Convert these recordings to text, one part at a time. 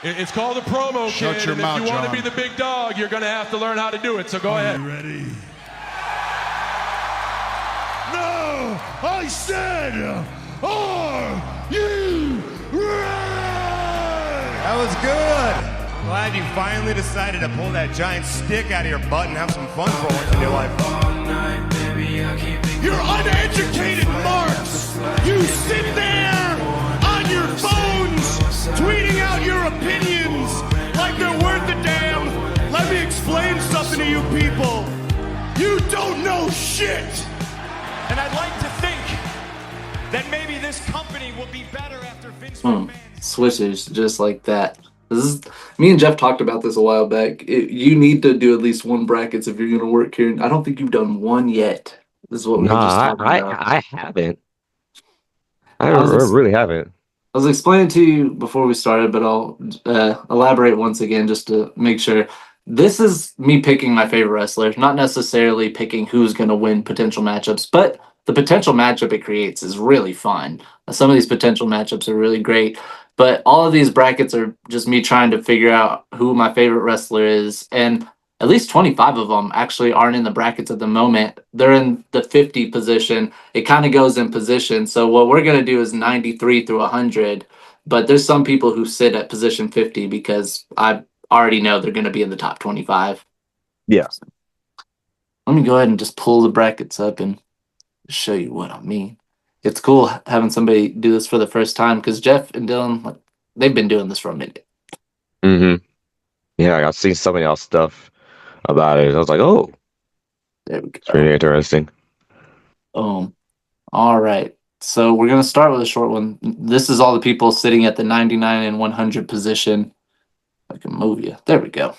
It's called a promo, Shut kid, your and mouth, if you want to John. be the big dog, you're going to have to learn how to do it, so go ahead. You ready? No! I said, are you ready? That was good. I'm glad you finally decided to pull that giant stick out of your butt and have some fun for once in your life. You're uneducated marks! You sit there on your phones tweeting out your opinions like they're worth a damn. Let me explain something to you people. You don't know shit! And I'd like to think that maybe this company will be better after Vince McMahon. Switches just like that. This is, me and Jeff talked about this a while back. You need to do at least one brackets if you're going to work here. I don't think you've done one yet. This is what we were just talking about. I haven't. I really haven't. I was explaining to you before we started, but I'll elaborate once again just to make sure. This is me picking my favorite wrestler, not necessarily picking who's going to win potential matchups, but the potential matchup it creates is really fun. Some of these potential matchups are really great, but all of these brackets are just me trying to figure out who my favorite wrestler is, and at least 25 of them actually aren't in the brackets at the moment. They're in the 50 position. It kind of goes in position. So what we're going to do is 93 through 100, but there's some people who sit at position 50 because I already know they're going to be in the top 25. Yeah. So, let me go ahead and just pull the brackets up and show you what I mean. It's cool having somebody do this for the first time because Jeff and Dylan, they've been doing this for a minute. Mm-hmm. Yeah, I've seen some of y'all stuff about it. I was like, oh, There we go. it's pretty interesting. All right. So we're going to start with a short one. This is all the people sitting at the 99 and 100 position. I can move you. There we go.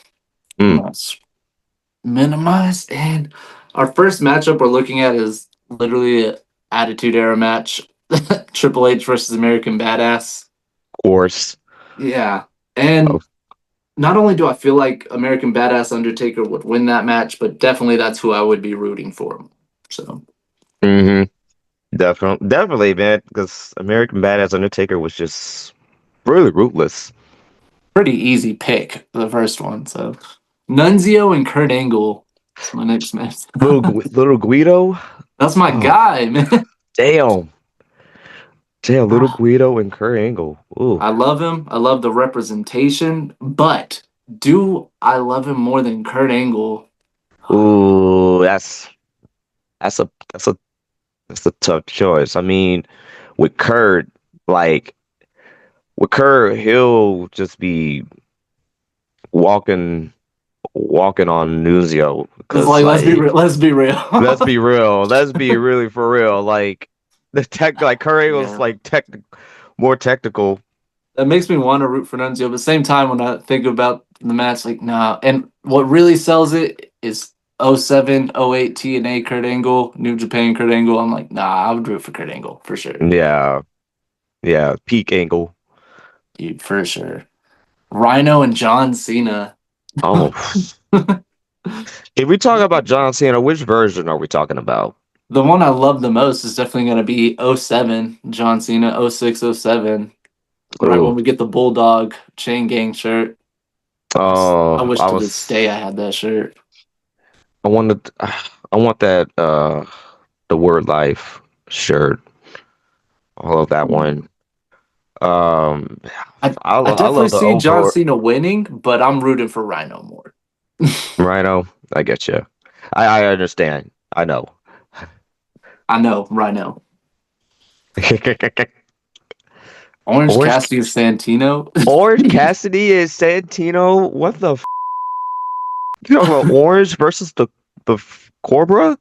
Let's minimize. And our first matchup we're looking at is literally an Attitude Era match. Triple H versus American Badass. Of course. Yeah. And not only do I feel like American Badass Undertaker would win that match, but definitely that's who I would be rooting for. So. Definitely, man, because American Badass Undertaker was just really ruthless. Pretty easy pick, the first one. So Nunzio and Kurt Angle. That's my next match. Little Guido. That's my guy, man. Damn, Little Guido and Kurt Angle. Ooh. I love him. I love the representation, but do I love him more than Kurt Angle? Ooh, that's a tough choice. I mean, with Kurt, he'll just be walking on Nunzio. Like, let's be real. let's be real. Let's be really for real. Like Kurt Angle's more technical. That makes me want to root for Nunzio, but at the same time, when I think about the match, like, nah. And what really sells it is 07, 08 TNA Kurt Angle, New Japan Kurt Angle. I'm like, nah, I would root for Kurt Angle for sure. Yeah, peak Angle. Dude, for sure. Rhino and John Cena. Oh. If we talk about John Cena, which version are we talking about? The one I love the most is definitely going to be 07, John Cena, 06, 07. Right when we get the Bulldog Chain Gang shirt. Oh, I wish to this day I had that shirt. I want that the Word Life shirt. I love that one. I definitely see John Cena winning, but I'm rooting for Rhino more. Rhino, I get you. I understand. I know, Rhino. Orange Cassidy and Santino. Orange Cassidy and Santino. What the? You talking about Orange versus the Cobra?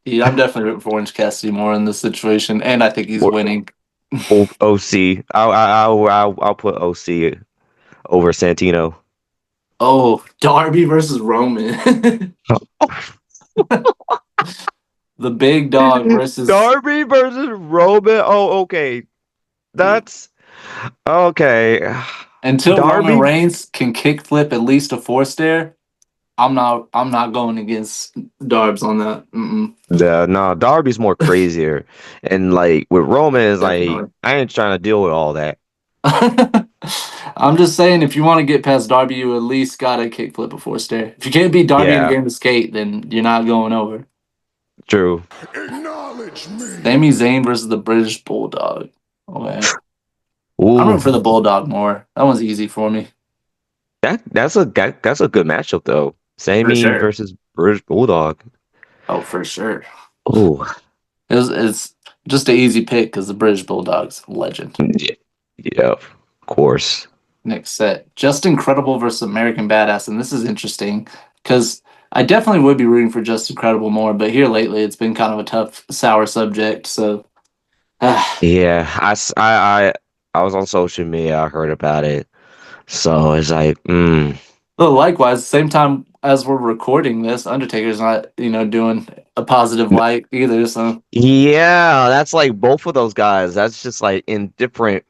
Yeah, I'm definitely rooting for Orange Cassidy more in this situation, and I think he's winning. OC. I'll put OC over Santino. Oh, Darby versus Roman. The big dog versus Darby versus Roman. Oh, okay. That's okay. Until Roman Reigns can kickflip at least a 4-stair, I'm not going against Darbs on that. Yeah, no, Darby's more crazier, and like with Roman is like I ain't trying to deal with all that. I'm just saying, if you want to get past Darby, you at least gotta kickflip before stare. If you can't beat Darby in a Yeah, game of skate, then you're not going over. true. Acknowledge me. Sami Zayn versus the British Bulldog. Okay. I'm Ooh, rooting for the Bulldog more. That one's easy for me. that's a good matchup though. For Sammy sure. versus British Bulldog. Oh, for sure. Oh, It's just an easy pick because the British Bulldog's a legend. yeah, yeah, of course. Next set, Just Incredible versus American Badass, and this is interesting because I definitely would be rooting for Just Incredible more, but here lately it's been kind of a tough, sour subject. So, Yeah, I was on social media. I heard about it, so it's like, but likewise, same time as we're recording this, Undertaker's not doing a positive light either. So yeah, that's like both of those guys. That's just like in different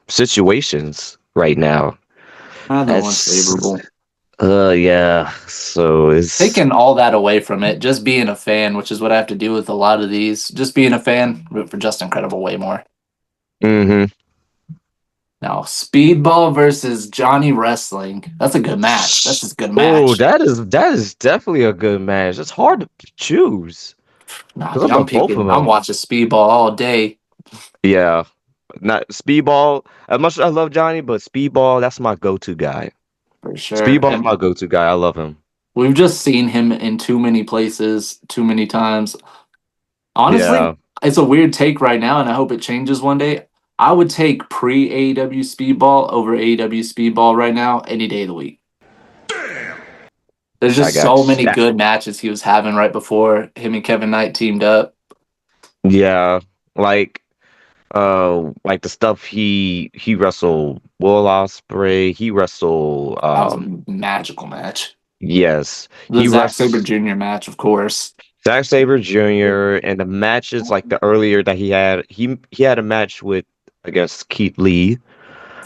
situations right now. either one's That's favorable. yeah. So it's Taking all that away from it, just being a fan, which is what I have to do with a lot of these. Just being a fan, root for Just Incredible way more. mm-hmm. Now, Speedball versus Johnny Wrestling. That's a good match. That's just a good Oh, match. that is definitely a good match. It's hard to choose Nah, because dude, I I'm love both of picking. I'm them. watching Speedball all day Yeah, not Speedball. As much as I love Johnny, but Speedball, that's my go-to guy. for sure. Speedball's my And go-to guy. I love him. we've just seen him in too many places, too many times. Honestly, Yeah. it's a weird take right now, and I hope it changes one day. I would take pre AEW Speedball over AEW Speedball right now any day of the week. There's I just got so many you. good matches he was having right before him and Kevin Knight teamed up. Yeah, like the stuff he wrestled Will Ospreay, he wrestled That was a magical match. yes, The he Zack Sabre wrestled Jr. match, of course. Zack Sabre Jr. and the matches like the earlier that he had a match with against Keith Lee.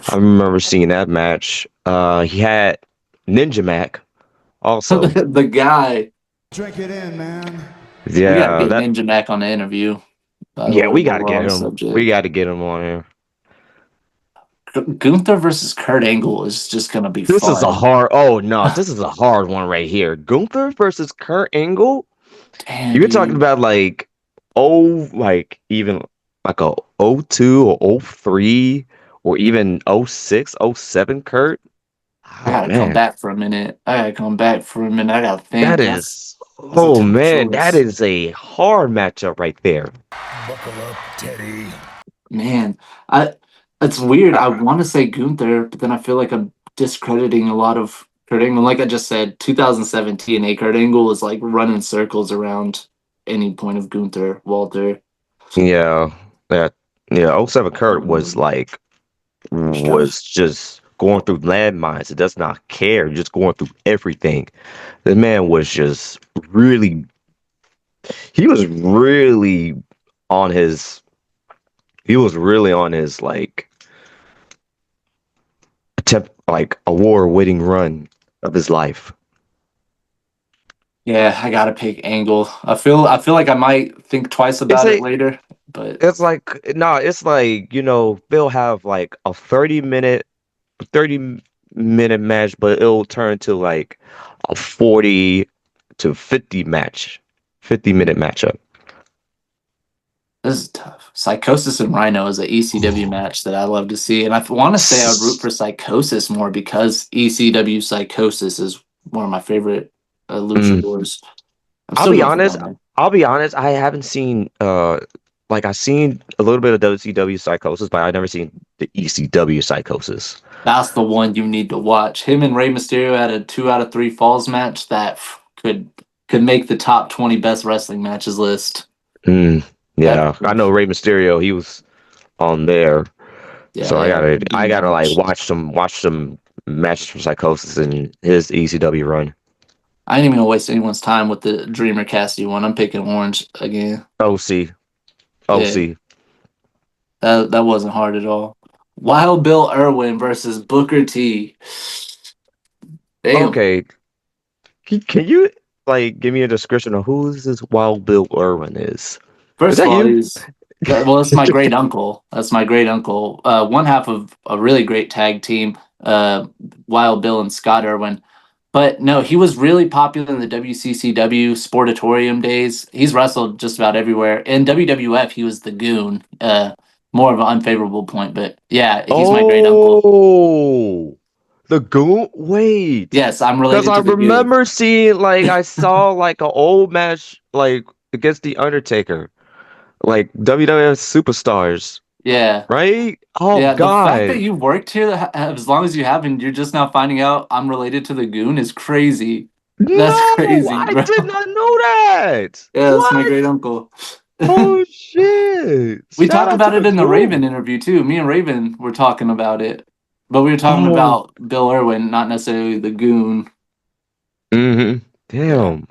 I remember seeing that match. He had Ninja Mac also. The guy. Drink it in, man. We got to Yeah, get that Ninja Mac on the interview. By the yeah, way, we while gotta we're get on the him. We subject, gotta get him on here. Gunther versus Kurt Angle is just gonna be This is a fun. hard. Oh no, this is a hard one right here. Gunther versus Kurt Angle. Damn, You're talking dude, about like even like a '02 or '03 or even '06, '07 Kurt. I Oh gotta come man, back for a minute. I gotta that think. is. That's a Oh tough man, that choice, is a hard matchup right there. Buckle up, Teddy. man. I It's weird. I want to say Gunther, but then I feel like I'm discrediting a lot of Kurt Angle. Like I just said, 2017, Kurt Angle was like running circles around any point of Gunther, Walter. Yeah, that yeah. '07 Kurt was Um, like was just going through landmines. It does not care. Just going through everything. The man was just really. He was really on his. He was really on his like attempt like award-winning run of his life. Yeah, I gotta pick Angle. I feel like I might think twice It's about it a later, but it's like no, it's like they'll have like a 30-minute match, but it'll turn to like a 40 to 50-minute matchup. this is tough. Psychosis and Rhino is an ECW match that I love to see, and I want to say I would root for Psychosis more because ECW Psychosis is one of my favorite Mm, luchadors. I'm I'll still be going for honest. Rhino. I'll be honest. I haven't seen like I've seen a little bit of WCW Psychosis, but I've never seen the ECW Psychosis. That's the one you need to watch. Him and Rey Mysterio had a 2 out of 3 falls match that could make the top 20 best wrestling matches list. Mm, That yeah, I know Rey Mysterio. He was on there, yeah, so they had a I good gotta like match. watch some matches from Psychosis and his ECW run. I ain't even gonna waste anyone's time with the Dreamer Cassidy one. I'm picking Orange again. OC, Yeah, OC. that wasn't hard at all. Wild Bill Irwin versus Booker T. Damn. Okay, can you like give me a description of who this Wild Bill Irwin is? Is First of that all, you? Well, that's my great uncle. That's my great uncle. One half of a really great tag team, Wild Bill and Scott Irwin. But no, he was really popular in the WCCW Sportatorium days. He's wrestled just about everywhere. In WWF, he was the Goon. More of an unfavorable point, but yeah, he's my great uncle. Oh, the Goon. Wait, Yes, I'm because related I to the Goon. remember seeing like I saw like an old match like against the Undertaker, like WWF superstars, Yeah. right? Oh Yeah, the fact that God, you worked here as long as you have and you're just now finding out I'm related to the Goon is crazy. That's no, crazy, I bro. did not know that. Yeah, that's my What? great uncle. Oh shit! We Shout talked out to about the it in the Raven Goon. interview too. Me and Raven were talking about it, but we were talking Oh, about Bill Irwin, not necessarily the Goon. Yeah, damn,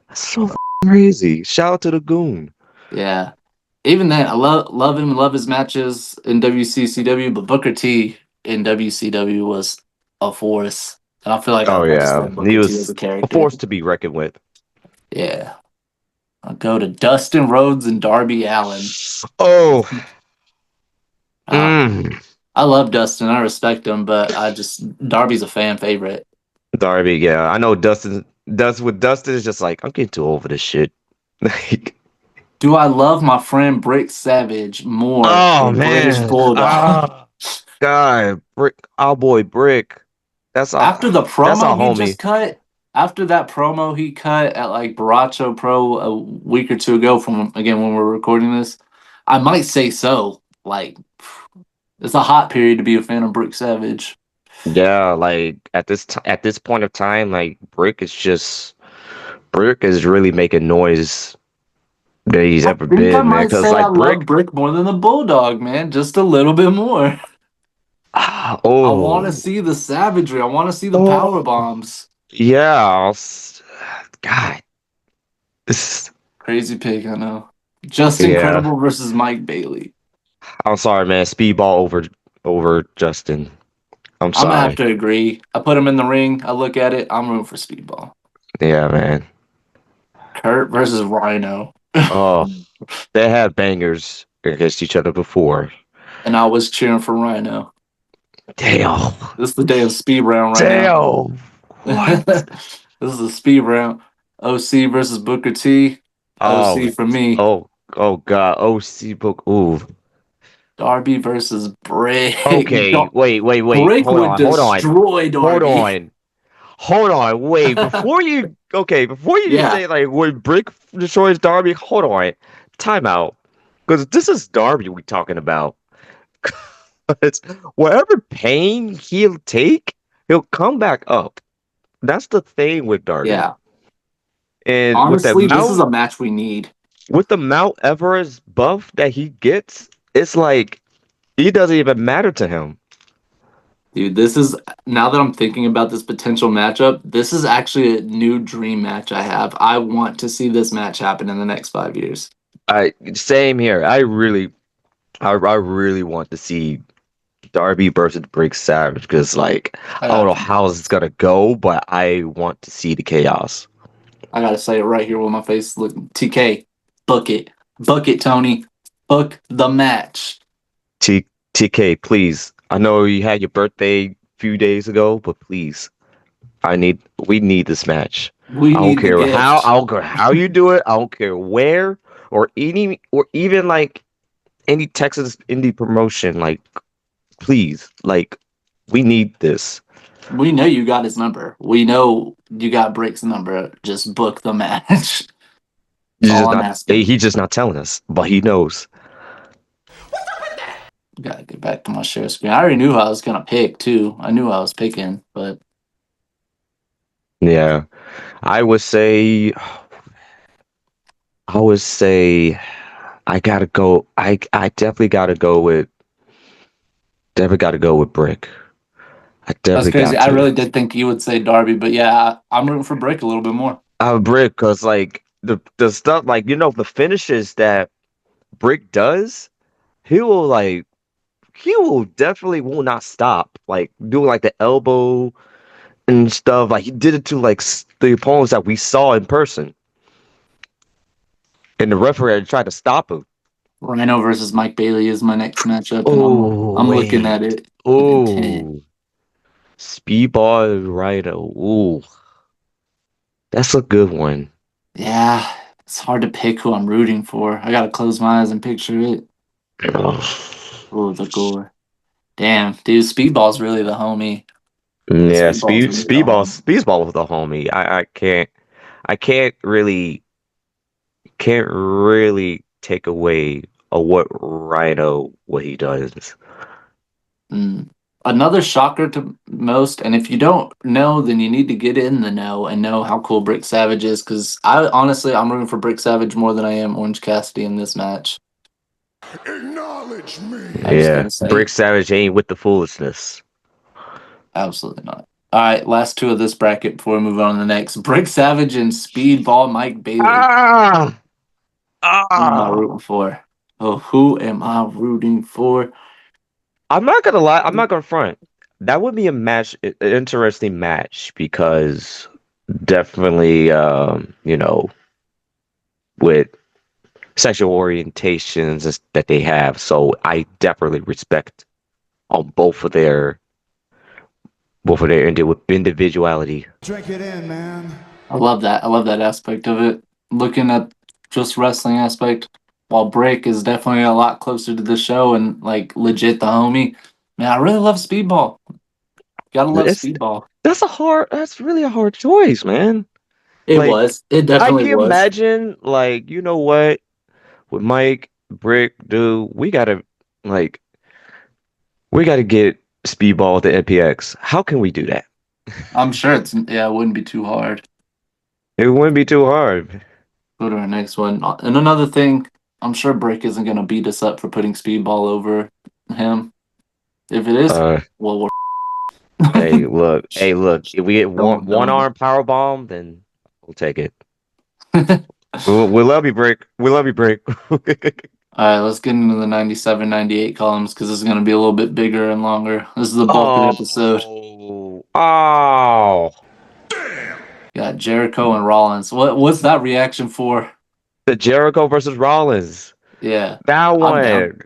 that's so crazy. Shout out to the Goon. yeah. Even then, I love him, love his matches in WCCW, but Booker T in WCW was a force, and I feel like Oh I just yeah, love he Booker T as was a a character. force to be reckoned with. Yeah. I'll go to Dustin Rhodes and Darby Allen. Oh, Uh, mm. I love Dustin. I respect him, but Darby's a fan favorite. Darby, yeah, I know Dustin. Does with Dustin is just like I'm getting too old for this shit. Like, Do I love my friend Brick Savage more oh than British man, Bulldog? God, Brick, our boy Brick. That's After the that's our promo he homie. just cut, after that promo he cut at like Baracho Pro a week or two ago from again when we're recording this, I might say so. Like it's a hot period to be a fan of Brick Savage. Yeah, like at this point of time, like Brick is really making noise that he's I ever think I been, man. might Cause say I like love Brick, Brick more than the Bulldog, man. Just a little bit more. I want to oh, see the savagery. I want to see the power oh, bombs. yeah, God, this, Crazy pig, I know. Just yeah. Incredible versus Mike Bailey. I'm sorry, man. Speedball over Justin. I'm I'm gonna have sorry. to agree. I put him in the ring. I look at it. I'm rooting for Speedball. Yeah, man. Kurt versus Rhino. Oh, they had bangers against each other before. And I was cheering for Rhino. Damn. This is the day of speed round right now. Damn. What? This is the speed round. OC versus Booker T. Oh, OC for me. oh God. OC book. Ooh. Darby versus Brick. Okay. Wait. Brick Hold would on. Hold on. destroy Hold Darby. on. Hold on. Wait. Before you Yeah, say like when Brick destroys Darby, hold on. Time out. Because this is Darby we talking about. It's whatever pain he'll take, he'll come back up. That's the thing with Darby. yeah. And Honestly, this is a match we need. With the Mount Everest buff that he gets, it's like he doesn't even matter to him. Dude, this is now that I'm thinking about this potential matchup, this is actually a new dream match I have. I want to see this match happen in the next 5 years. I Same here. I really want to see Darby versus Brick Savage because like I don't know how it's gonna go, but I want to see the chaos. I gotta say it right here with my face. Look, TK, book it. Book it, Tony. Book the match. TK, please. I know you had your birthday a few days ago, but please, we need this match. We need the gift. I don't care how you do it. I don't care where or even like any Texas indie promotion. Like, please, like, we need this. We know you got his number. We know you got Brick's number. Just book the match. That's all I'm asking. He's just not telling us, but he knows. Gotta get back to my share screen. I already knew who I was gonna pick too. I knew I was picking, but Yeah, I would say, I would say, I gotta go. I definitely gotta go with. Definitely gotta go with Brick. I that's definitely crazy. got I to. really did think you would say Darby, but yeah, I'm rooting for Brick a little bit more. Brick, because like the stuff like the finishes that Brick does, he will definitely will not stop like doing like the elbow and stuff. Like he did it to like the opponents that we saw in person, and the referee tried to stop him. Rhino versus Mike Bailey is my next matchup, and Oh, I'm looking wait. at it with intent. Oh, Speedball Rido. Ooh, that's a good one. Yeah, it's hard to pick who I'm rooting for. I gotta close my eyes and picture it. Oh, the gore. Damn, dude, Speedball's really the homie. Yeah, Speedball's really the homie. Speedball was the homie. I can't really take away what Rhino what he does. Mm. Another shocker to most, and if you don't know, then you need to get in the know and know how cool Brick Savage is. Because I'm rooting for Brick Savage more than I am Orange Cassidy in this match. Acknowledge me. I was Yeah, gonna say, Brick Savage ain't with the foolishness. absolutely not. All right, last two of this bracket before we move on to the next. Brick Savage and Speedball Mike Bailey. Ah, Who am I ah. rooting for? Oh, who am I rooting for? I'm not gonna lie. I'm not gonna front. That would be an interesting match because definitely, with sexual orientations that they have. So I definitely respect on both of their individuality. Drink it in, man. I love that. I love that aspect of it. Looking at just wrestling aspect, while Brick is definitely a lot closer to the show and like legit the homie. Man, I really love Speedball. Gotta love It's Speedball. that's really a hard choice, man. It Like was. It I definitely can was. imagine, like, you know what, with Mike, Brick, dude, like we gotta get Speedball to NPX. How can we do that? I'm sure it wouldn't be too hard. It wouldn't be too hard. Go to our next one. And another thing, I'm sure Brick isn't gonna beat us up for putting Speedball over him. If it is, Uh, well, we're hey, look. If we get one don't. arm power bomb, then we'll take it. We love you, Brick. We love you, Brick. All right, let's get into the 97, 98 columns because this is going to be a little bit bigger and longer. This is the bulk of the episode. Oh, Got Jericho and Rollins. What's that reaction for? the Jericho versus Rollins. Yeah, That I'm down.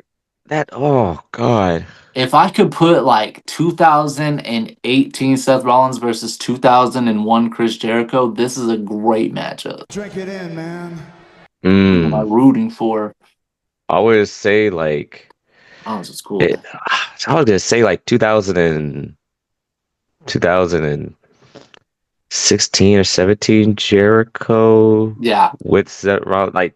one. Oh God. If I could put like 2018 Seth Rollins versus 2001 Chris Jericho, this is a great matchup. Drink it in, man. Who am I rooting for? I would say like Oh, this is cool. I was gonna say like 2016 or 17 Jericho. Yeah. With Seth Rollins, like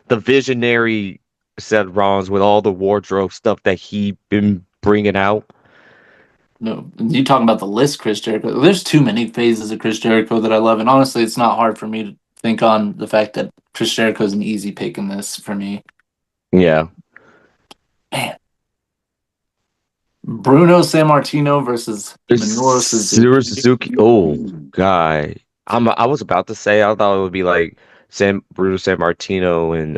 the visionary Seth Rollins with all the wardrobe stuff that he been bringing out. No, you talking about the list, Chris Jericho. There's too many phases of Chris Jericho that I love, and honestly, it's not hard for me to think on the fact that Chris Jericho is an easy pick in this for me. Yeah. Man, Bruno Sammartino versus Minoru Suzuki. Oh, God. I was about to say I thought it would be like Bruno San Martino and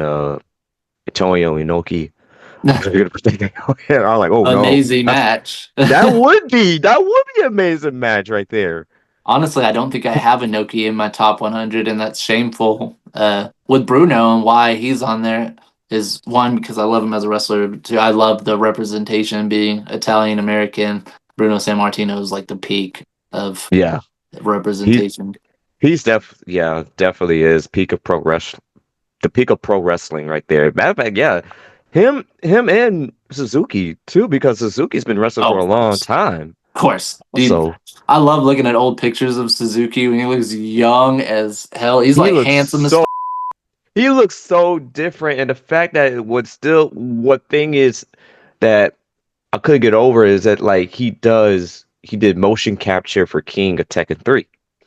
Antonio Inoki. I'm like, oh no. Amazing match. That would be an amazing match right there. Honestly, I don't think I have Inoki in my top 100, and that's shameful. With Bruno and why he's on there is one, because I love him as a wrestler. But two, I love the representation being Italian American. Bruno Sammartino is like the peak of representation. He's definitely is peak of pro wrestling. The peak of pro wrestling right there. Matter of fact, yeah. Him and Suzuki too, because Suzuki's been wrestling for a long time. Of course. Dude, so I love looking at old pictures of Suzuki when he looks young as hell. He's like handsome as he looks so different, and the fact that it would still what thing is that I couldn't get over is that like he did motion capture for King of Tekken 3.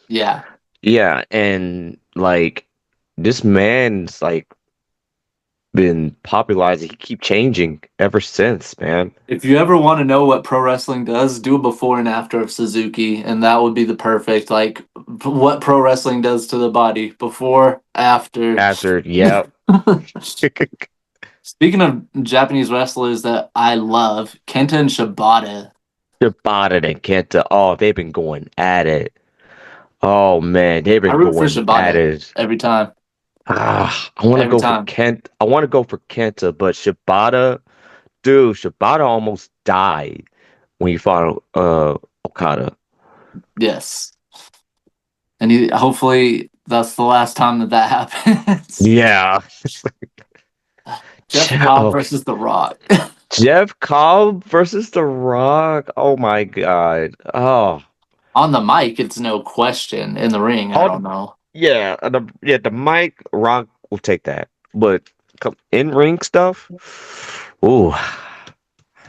Yeah. Yeah, and like this man's like been popularizing. He keep changing ever since, man. If you ever want to know what pro wrestling does, do a before and after of Suzuki, and that would be the perfect like what pro wrestling does to the body before, after. Yeah. Speaking of Japanese wrestlers that I love, Kenta and Shibata. Shibata and Kenta, oh, they've been going at it. Oh man, they've been going at it every time. I want to Every go for time. Kent. I want to go for Kenta, but Shibata, dude, Shibata almost died when he fought Okada. Yes. And hopefully that's the last time that happens. Yeah. Jeff Cobb Oh, versus The Rock. Jeff Cobb versus The Rock. Oh my God. Oh, On the mic, it's no question. In the ring, I don't know. yeah. The mic Rock will take that, but in ring stuff. Ooh, I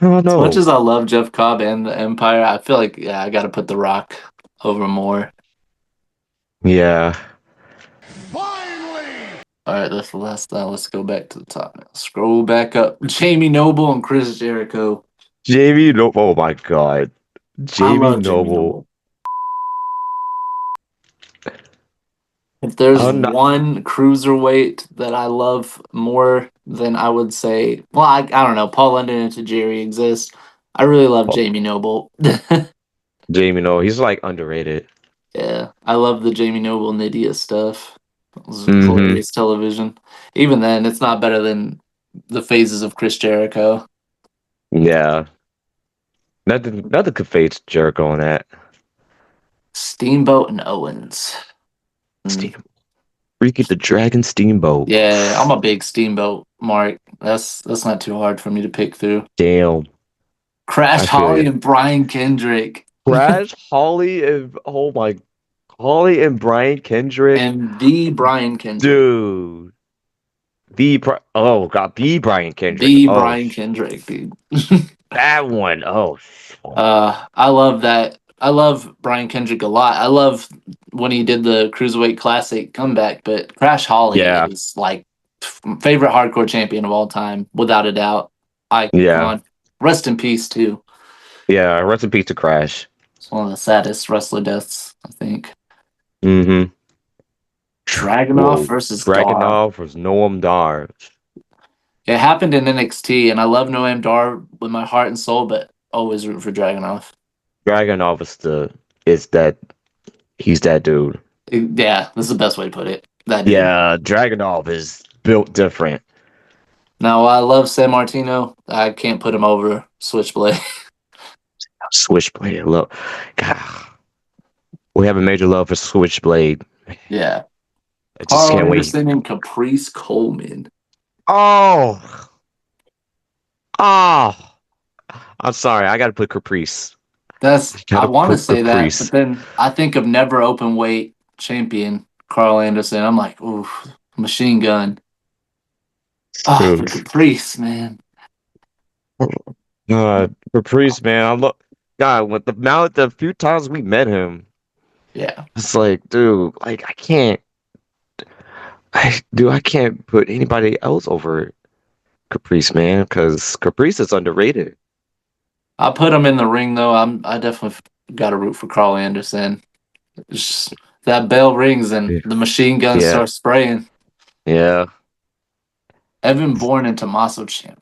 don't As much know. as I love Jeff Cobb and the Empire, I feel like I got to put The Rock over more. Yeah. Finally! All right, that's the last. Let's go back to the top now. Scroll back up. Jamie Noble and Chris Jericho. Jamie Noble. Oh my God. I Jamie love Jamie Noble. Noble. If there's I'm not. one cruiserweight that I love more than I would say, well, I don't know. Paul London and Tajiri exist. I really love Jamie Noble. Jamie Noble. He's like underrated. Yeah, I love the Jamie Noble Nydia stuff. It was Mm-hmm. hilarious television. Even then, it's not better than the phases of Chris Jericho. Yeah. Nothing could fade Jericho on that. Steamboat and Owens. Steam. Ricky the Dragon Steamboat. Yeah, I'm a big Steamboat Mark. That's not too hard for me to pick through. Damn. Crash I feel Holly you. and Brian Kendrick. Crash, Holly, and oh my, Holly and Brian Kendrick, And the Brian Kendrick. dude. Oh god, the Brian Kendrick. The Oh, Brian Kendrick, dude. that one. Oh, I love that. I love Brian Kendrick a lot. I love when he did the Cruiserweight Classic comeback, but Crash Holly yeah, is like favorite hardcore champion of all time, without a doubt. yeah, Icon. Rest in peace too. yeah. Rest in peace to Crash. It's one of the saddest wrestler deaths, I think. Mm-hmm. Dragunov Whoa, versus Dar. Dragunov was Noam Dar. It happened in NXT, and I love Noam Dar with my heart and soul, but always root for Dragunov. Dragunov is that he's that dude. Yeah, this is the best way to put it. That dude. Yeah, Dragunov is built different. Now, I love San Martino. I can't put him over Switchblade. Switchblade, look, God, we have a major love for Switchblade. Yeah. I just Carl can't wait. Anderson and Caprice Coleman. Oh, oh, I'm sorry. I got to put Caprice. I want to say that, Caprice. but then I think of never open weight champion Carl Anderson. I'm like, ooh, machine gun. Oh, Dude. but Caprice, man. Caprice, man. I look, God, with the few times we met him, Yeah. it's like, dude, like I can't put anybody else over Caprice, man, because Caprice is underrated. I put him in the ring though. I definitely got to root for Carl Anderson. Just, that bell rings and the machine gun Yeah. starts spraying. Yeah. Evan Bourne and Tommaso Ciampa.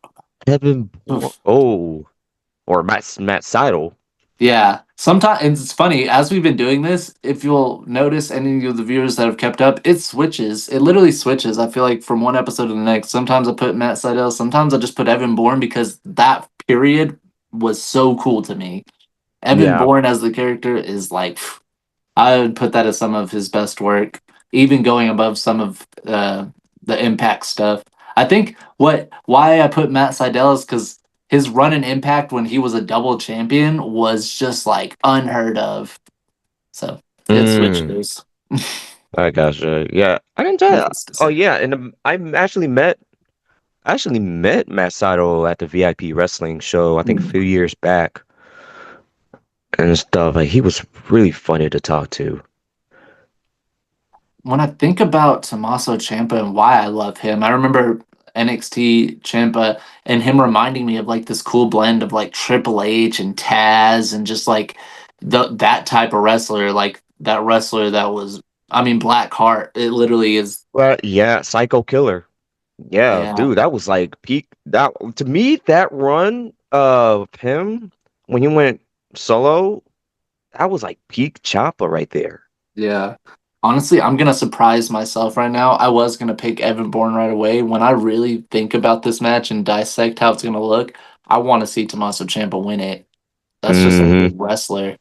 Or Matt Seidel. Yeah. Sometimes it's funny, as we've been doing this, if you'll notice any of the viewers that have kept up, it switches. It literally switches. I feel like from one episode to the next. Sometimes I put Matt Seidel, sometimes I just put Evan Bourne because that period was so cool to me. Evan Yeah. Bourne as the character is like, I would put that as some of his best work, even going above some of the Impact stuff. I think why I put Matt Seidel is because his run in Impact when he was a double champion was just like unheard of. So it switches. I gotcha. Yeah, I didn't tell. Needless to say. Oh yeah, and I actually met Matt Seidel at the VIP wrestling show. I think a few years back and stuff. Like he was really funny to talk to. When I think about Tommaso Ciampa and why I love him, I remember NXT Ciampa and him reminding me of like this cool blend of like Triple H and Taz and just like that type of wrestler, like that wrestler that was, I mean, Black Heart. It literally is. Well, yeah, Psycho Killer. Yeah, Yeah, dude, that was like peak. That to me, that run of him when he went solo, that was like peak Ciampa right there. yeah. Honestly, I'm gonna surprise myself right now. I was gonna pick Evan Bourne right away. When I really think about this match and dissect how it's gonna look, I want to see Tommaso Ciampa win it. That's just a Hmm. good wrestler.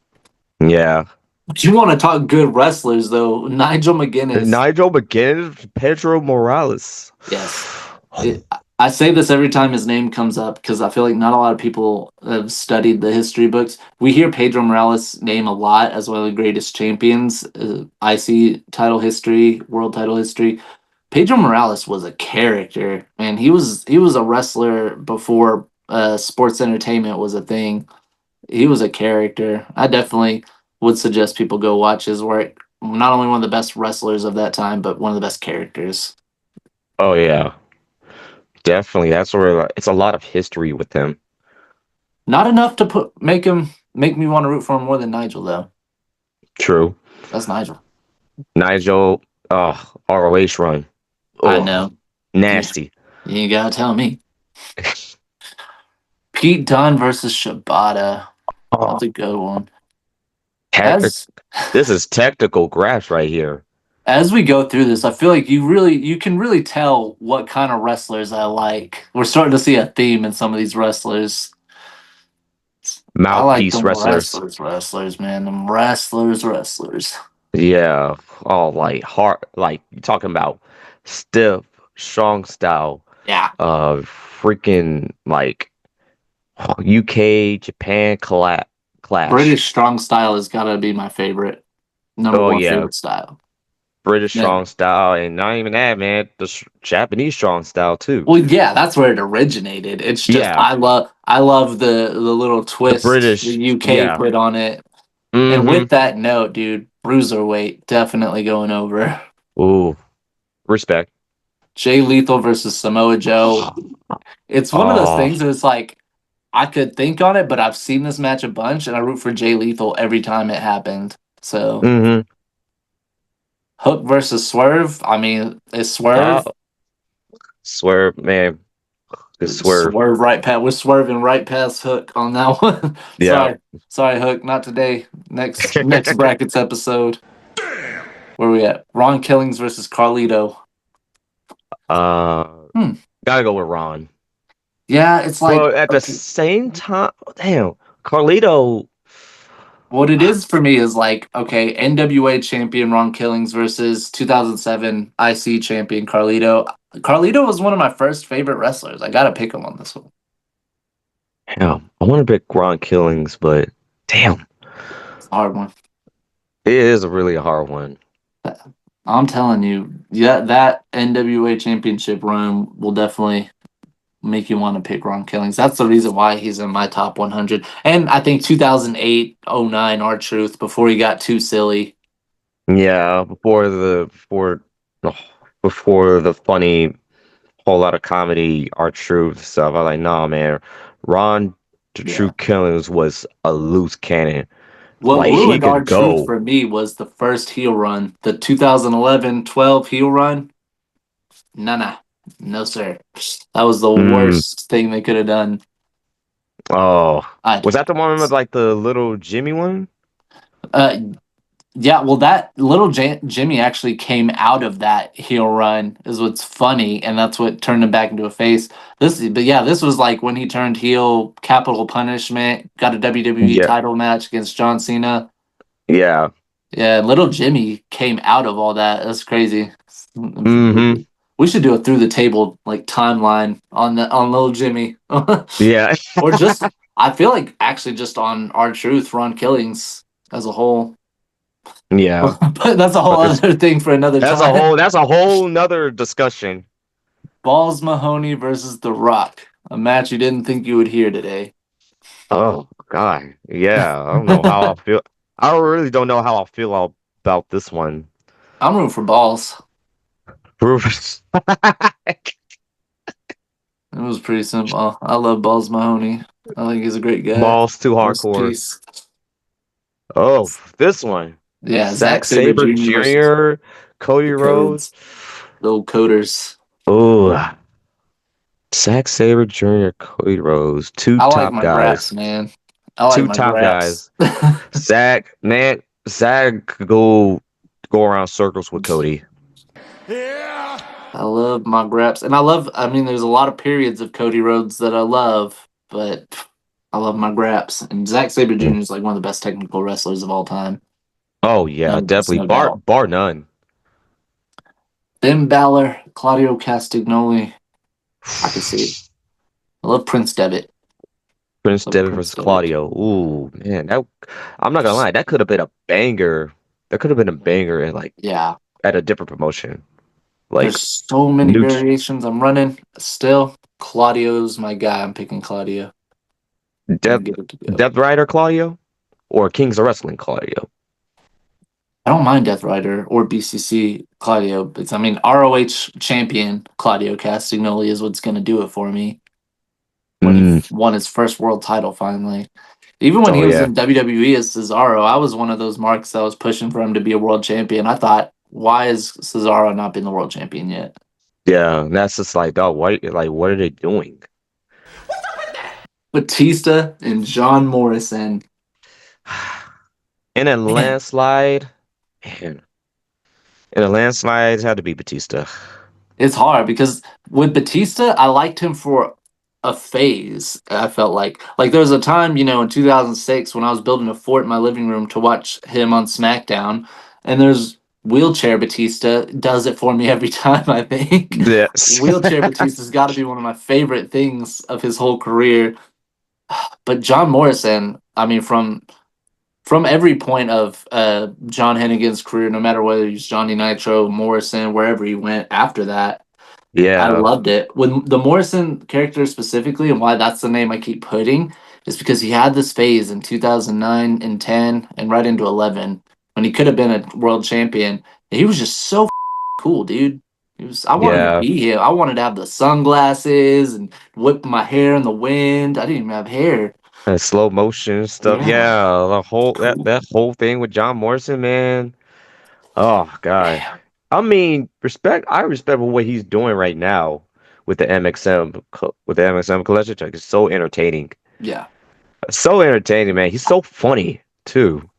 Yeah. But you want to talk good wrestlers though? Nigel McGuinness. Nigel McGuinness, Pedro Morales. Yes. I say this every time his name comes up because I feel like not a lot of people have studied the history books. We hear Pedro Morales' name a lot as one of the greatest champions, IC title history, world title history. Pedro Morales was a character, and he was a wrestler before sports entertainment was a thing. He was a character. I definitely would suggest people go watch his work. Not only one of the best wrestlers of that time, but one of the best characters. Oh yeah, definitely. That's where it's a lot of history with him. Not enough to make me want to root for him more than Nigel though. True. That's Nigel. Nigel, ROH run. I Oh, know. You, nasty. you ain't gotta tell me. Pete Dunne versus Shibata. Oh, That's a good one. tactic. As This is technical graphs right here. as we go through this, I feel like you can really tell what kind of wrestlers I like. We're starting to see a theme in some of these wrestlers. I like Mouthpiece them wrestlers. wrestlers, man. Them wrestlers. Yeah. Oh, like hard. Like you talking about stiff, strong style. Yeah. Freaking like UK Japan clash. British strong style has gotta be my favorite. Number Oh one yeah, favorite style. British Yeah. strong style, and not even that, man. The Japanese strong style too. Well, yeah, that's where it originated. It's just Yeah, I love the little the twist the British. UK Yeah. put on it. And Mm-hmm. with that note, dude, bruiserweight definitely going over. Ooh, respect. Jay Lethal versus Samoa Joe. It's one of those Oh. things that it's like I could think on it, but I've seen this match a bunch, and I root for Jay Lethal every time it happened. So Mm-hmm. Hook versus Swerve. I mean, it's Uh, Swerve. swerve, man. It's swerve. Swerve right past. We're swerving right past Hook on that one. Yeah. Sorry, Hook. Not today. Next brackets episode. Where we at? Ron Killings versus Carlito. uh, Hmm. Gotta go with Ron. Yeah, it's like Well, at the same time, damn, Carlito. what it is for me is like, okay, NWA champion Ron Killings versus 2007 IC champion Carlito. Carlito was one of my first favorite wrestlers. I gotta pick him on this one. Damn, I want to pick Ron Killings, but damn, It's a hard one. it is a really hard one. I'm telling you, yeah, that NWA championship run will definitely make you want to pick Ron Killings. That's the reason why he's in my top 100. And I think 2008, 09, R-Truth, before he got too silly. Yeah, before the funny whole lot of comedy, our truth stuff. I was like, nah, man. Ron the Yeah. True Killings was a loose cannon. What Like he ruined could R-Truth go. for me was the first heel run, the 2011-12 heel run. Nah. No, sir. That was the worst thing they could have done. Oh, I was that the one with like the little Jimmy one? uh, Yeah, well, that little Jimmy actually came out of that heel run is what's funny, and that's what turned him back into a face. This was like when he turned heel, Capital Punishment, got a WWE Yeah, title match against John Cena. yeah. Yeah, little Jimmy came out of all that. That's crazy. Mm-hmm. We should do a through the table like timeline on little Jimmy, Yeah. or just I feel like actually just on our truth, Ron Killings as a whole. Yeah. But that's a whole Because other thing for another that's time. that's a whole nother discussion. Balls Mahoney versus The Rock, a match you didn't think you would hear today. Oh God. Yeah. I don't know how I feel. I really don't know how I feel about this one. I'm rooting for Balls. Rufus. It was pretty simple. I love Balls Mahoney. I think he's a great guy. Balls too Rest in hardcore. peace. Oh, this one. Yeah, Zack Zack Sabre Sabre Jr. versus Jr., Cody the Rhodes. the old Coders. Oh, Zack Sabre Jr., Cody Rhodes. Two I like top my guys. graphs, man. I like Two my top graphs. guys. Zach, man, Zach could go go around circles with Cody. Yeah. I love my graps, and I mean, there's a lot of periods of Cody Rhodes that I love, but I love my graps. And Zack Sabre Jr. is like one of the best technical wrestlers of all time. Oh yeah, There's definitely. no doubt. Bar none. Finn Balor, Claudio Castagnoli. I can see it. I love Prince Devitt. Prince Love Devitt Prince versus Devitt. Claudio. Ooh, man, I'm not gonna lie, that could have been a banger. That could have been a banger and like Yeah. at a different promotion. Like There's so many new variations I'm running. Still, Claudio's my guy. I'm picking Claudio. Death Get it to go. Death Rider Claudio or Kings of Wrestling Claudio. I don't mind Death Rider or BCC Claudio, but I mean ROH champion Claudio Castagnoli is what's going to do it for me when he won his first world title finally. Even when Oh he was yeah. in WWE as Cesaro, I was one of those marks that was pushing for him to be a world champion. I thought, why has Cesaro not been the world champion yet? Yeah, that's just like, dog, what are they doing? Batista and John Morrison. In a Man, landslide, man. In a landslide, it had to be Batista. it's hard because with Batista, I liked him for a phase. I felt like there was a time, in 2006 when I was building a fort in my living room to watch him on SmackDown, and there's wheelchair Batista does it for me every time. I think Yes. wheelchair Batista's got to be one of my favorite things of his whole career. But John Morrison, I mean, from every point of John Hennigan's career, no matter whether he's Johnny Nitro, Morrison, wherever he went after that, I Yeah. loved it. With the Morrison character specifically, and why that's the name I keep putting, is because he had this phase in 2009 and 10 and right into 11 when he could have been a world champion. And he was just so cool, dude. I wanted to Yeah. be him. I wanted to have the sunglasses and whip my hair in the wind. I didn't even have hair. And slow motion stuff. Yeah. Yeah. The whole Cool. that whole thing with John Morrison, man. Oh God. Damn. I mean, I respect what he's doing right now with the MXM collection check. It's so entertaining. Yeah. So entertaining, man. He's so funny too.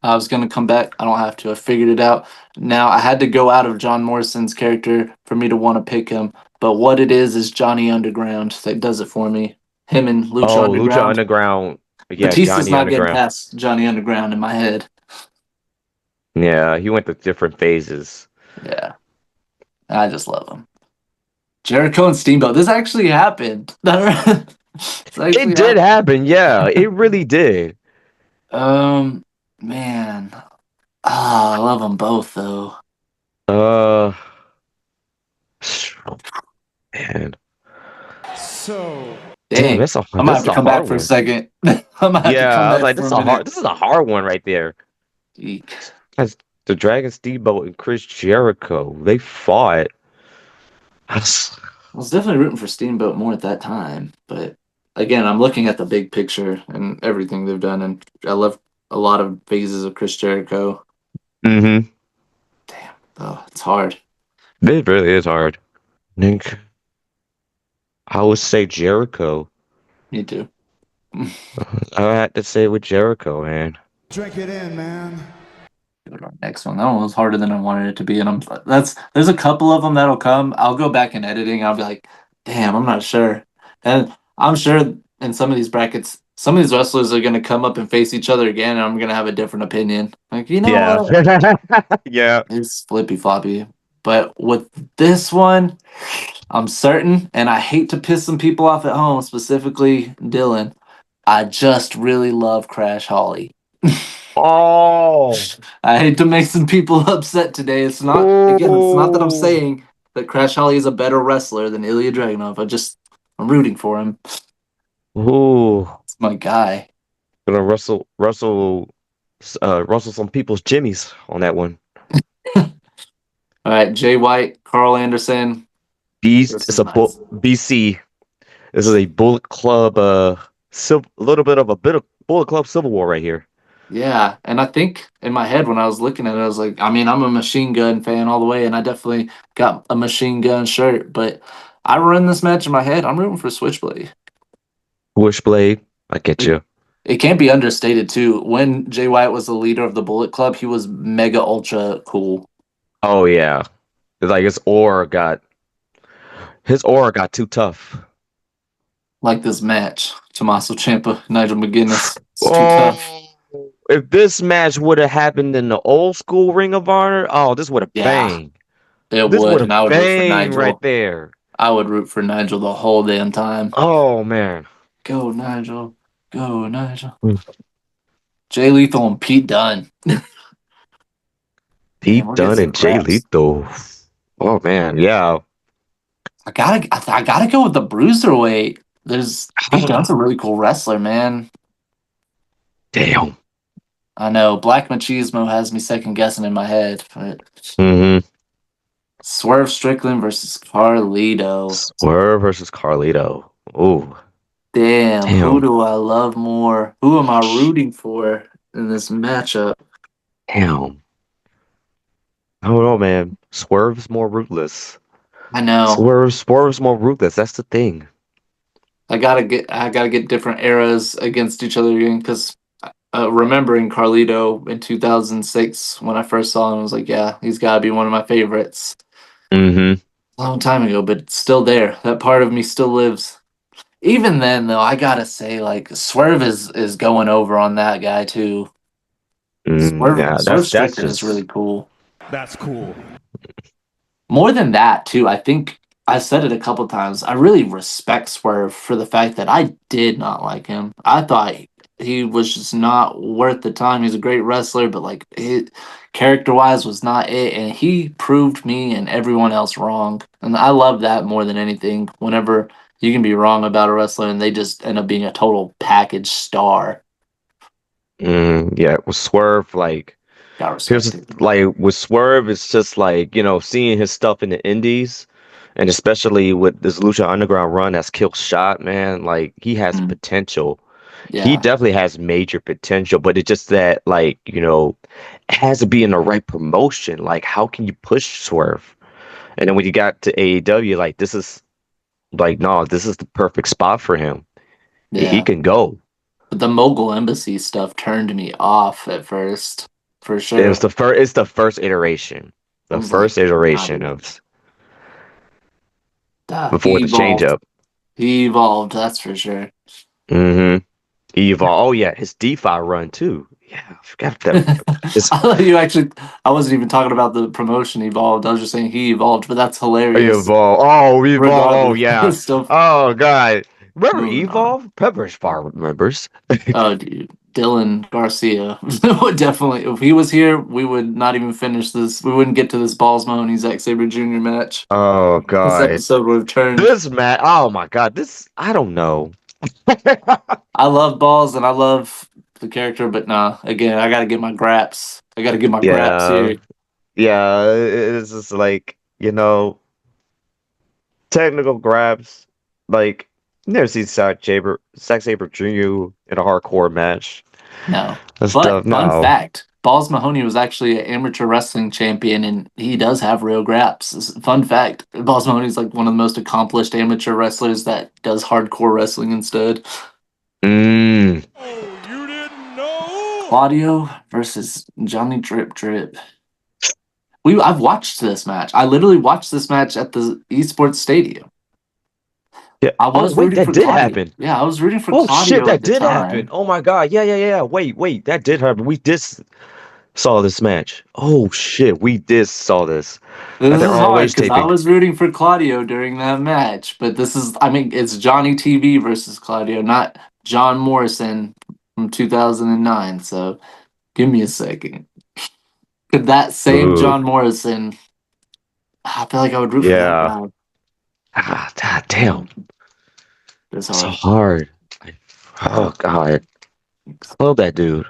I was gonna come back. I don't have to. I figured it out. Now I had to go out of John Morrison's character for me to want to pick him. But what it is Johnny Underground that does it for me. Him and Lucha Oh, Lucha Underground. Underground. Yeah, Batista's Johnny not getting Underground. past Johnny Underground in my head. Yeah, he went through different phases. Yeah. I just love him. Jericho and Steamboat. This actually happened. This actually It did happen, yeah. It really did. Man. I love them both though. Uh, man. So, Damn, Dang. I might have this is to a come back hard for a one. second. I might have to Yeah, come I was back like, for a minute. this is a hard one right there. Eek. That's the Dragon Steamboat and Chris Jericho. They fought. I was definitely rooting for Steamboat more at that time, but again, I'm looking at the big picture and everything they've done, and I love a lot of phases of Chris Jericho. Mm-hmm. Damn, oh, it's hard. It really is hard. Nick, I would say Jericho. Me too. I had to say with Jericho, man. drink it in, man. Go to our next one. That one was harder than I wanted it to be, and there's a couple of them that'll come. I'll go back in editing. I'll be like, damn, I'm not sure, and I'm sure in some of these brackets, some of these wrestlers are gonna come up and face each other again, and I'm gonna have a different opinion. Like, Yeah. what? Yeah. It's flippy floppy. But with this one, I'm certain, and I hate to piss some people off at home, specifically Dylan. I just really love Crash Holly. Oh. I hate to make some people upset today. It's not that I'm saying that Crash Holly is a better wrestler than Ilya Dragunov. I'm rooting for him. Ooh. It's my guy. Gonna rustle some people's jimmies on that one. All right, Jay White, Carl Anderson. Beast. This It's is a nice. BC. This is a Bullet Club. A little bit of Bullet Club Civil War right here. Yeah, and I think in my head when I was looking at it, I was like, I mean, I'm a Machine Gun fan all the way, and I definitely got a Machine Gun shirt, but I run this match in my head. I'm rooting for Switchblade. Wishblade. I get you. It can't be understated too. When Jay White was the leader of the Bullet Club, he was mega ultra cool. Oh yeah. It's like his aura got too tough. Like this match, Tommaso Ciampa, Nigel McGuinness. It's too Oh, tough. if this match would have happened in the old school Ring of Honor, oh, this would have Yeah, banged. it This would, would and have I would root for banged right Nigel. there. I would root for Nigel the whole damn time. Oh man. Go Nigel, go Nigel. Hmm. Jay Lethal and Pete Dunne. Damn, Pete we're getting Dunne some and Jay craps. Lethal. Oh man, yeah. I gotta go with the bruiserweight. There's Pete Dunne's a really cool wrestler, man. Damn. I know Black Machismo has me second guessing in my head, but Mm-hmm. Swerve Strickland versus Carlito. Swerve versus Carlito. Ooh, Damn, who damn. do I love more? Who am I rooting for in this matchup? Damn. I don't know, man. Swerve's more ruthless. I know. Swerve's more ruthless. That's the thing. I gotta get different eras against each other again because remembering Carlito in 2006 when I first saw him, I was like, yeah, he's got to be one of my favorites. Mm-hmm. A long time ago, but it's still there. That part of me still lives. Even then, though, I gotta say, like Swerve is going over on that guy too. Yeah, Swerve that's Strickland is really just cool. That's cool. More than that, too, I think I said it a couple times. I really respect Swerve for the fact that I did not like him. I thought he was just not worth the time. He's a great wrestler, but like it character wise was not it, and he proved me and everyone else wrong. And I love that more than anything. Whenever you can be wrong about a wrestler and they just end up being a total package star, yeah. With Swerve, like got here's respected. like with Swerve, it's just like seeing his stuff in the Indies, and especially with this Lucha Underground run that's Kill Shot, man. Like he has Mm, potential. He yeah, definitely has major potential, but it's just that it has to be in the right promotion. Like how can you push Swerve? And then when you got to AEW, like this is like no, this is the perfect spot for him. He yeah. can go. But the Mogul Embassy stuff turned me off at first, for It was sure. the first iteration. I The was like, first nah, iteration dude. of Duh, before the change up. He evolved, that's for sure. Mm-hmm. Evolve. Oh yeah, his DeFi run too. Yeah, I forgot that. I It's thought you actually, I wasn't even talking about the promotion evolved. I was just saying he evolved, but that's hilarious. Evolve. Oh, Evolve. Oh Regardless, yeah. still Oh god. Remember moving on. Evolve? Pepper's Far remembers. Oh, dude, Dylan Garcia would definitely. If he was here, we would not even finish this. We wouldn't get to this Balls Mahoney Zack Saber Jr. match. Oh This god. episode would have turned. This man. Oh my god. This I don't know. I love Balls and I love the character, but nah. Again, I gotta get my graps. I gotta get my graps Yeah. here. Yeah. It's just like technical grabs. Like you never see Zack Saber Jr. in a hardcore match. No. That But stuff. fun No. fact, Balls Mahoney was actually an amateur wrestling champion and he does have real graps. Fun fact, Balls Mahoney is like one of the most accomplished amateur wrestlers that does hardcore wrestling instead. Mm. Oh, you didn't know? Claudio versus Johnny Drip Drip. I've watched this match. I literally watched this match at the esports stadium. Yeah. I Oh was wait, rooting that for did Claudio. happen. Yeah, I was rooting for Oh shit, Claudio at that the did happen. time. Oh my god. Yeah, yeah, yeah, yeah. Wait, that did happen. We did saw this match. Oh shit, we did saw this at This the is hard ROH because I taping. was rooting for Claudio during that match, but I mean, it's Johnny TV versus Claudio, not John Morrison from 2009. So give me a second. Could that same Ooh, John Morrison, I feel like I would root for that yeah. guy. Ah, god damn. Man, it's So hard. hard. Oh god. Love that dude.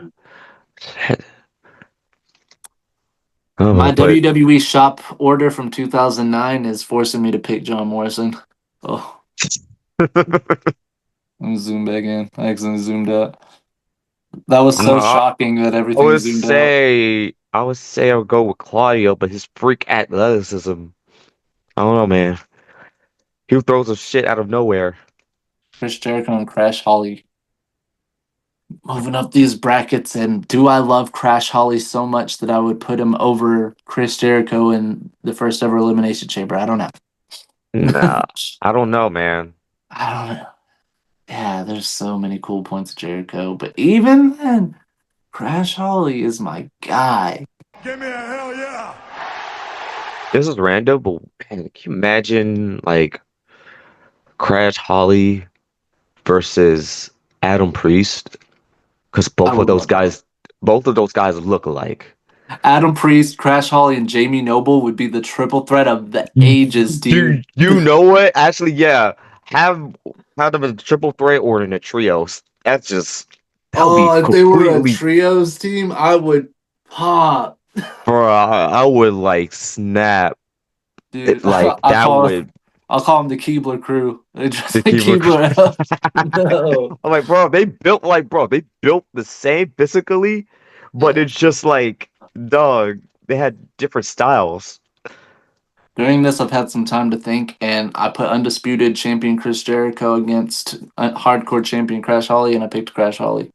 My Oh, but WWE shop order from 2009 is forcing me to pick John Morrison. Oh, let me zoom back in. I accidentally zoomed out. That was so I shocking that I everything would zoomed out. say I would say I would go with Claudio, but his freak athleticism. I don't know, man. He throws a shit out of nowhere. Chris Jericho and Crash Holly. moving up these brackets, and do I love Crash Holly so much that I would put him over Chris Jericho in the first ever Elimination Chamber? I don't know. Nah, I don't know, man. I don't know. Yeah, there's so many cool points of Jericho, but even then, Crash Holly is my guy. Give me a hell yeah. This is random, but man, can you imagine like Crash Holly versus Adam Priest? Because I would love that. both of those guys look alike. Adam Priest, Crash Holly, and Jamie Noble would be the triple threat of the ages, dude. You know what? Actually, yeah, have them as a triple threat or in a trios. That would be Oh, if they were a completely. trios team, I would pop. Bro, I would like snap. Dude, Like that would I'll call them the Keebler crew. They dress the like Keebler. keeper. No. I'm like, bro, they built the same physically, but Yeah. it's just like, dog, they had different styles. During this, I've had some time to think, and I put undisputed champion Chris Jericho against hardcore champion Crash Holly, and I picked Crash Holly.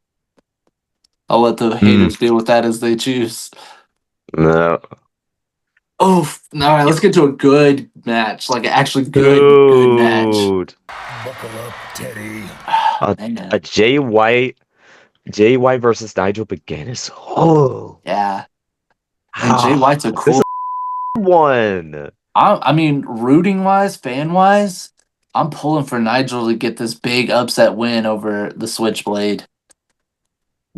I'll let the Hmm. haters deal with that as they choose. No. Oh, all right, let's get to a good match, like an actually good match. Dude. Buckle up, Teddy. Man. A Jay White versus Nigel McGuinness. Oh, Yeah, and Jay White's a this cool. is one. I mean, rooting wise, fan wise, I'm pulling for Nigel to get this big upset win over the Switchblade.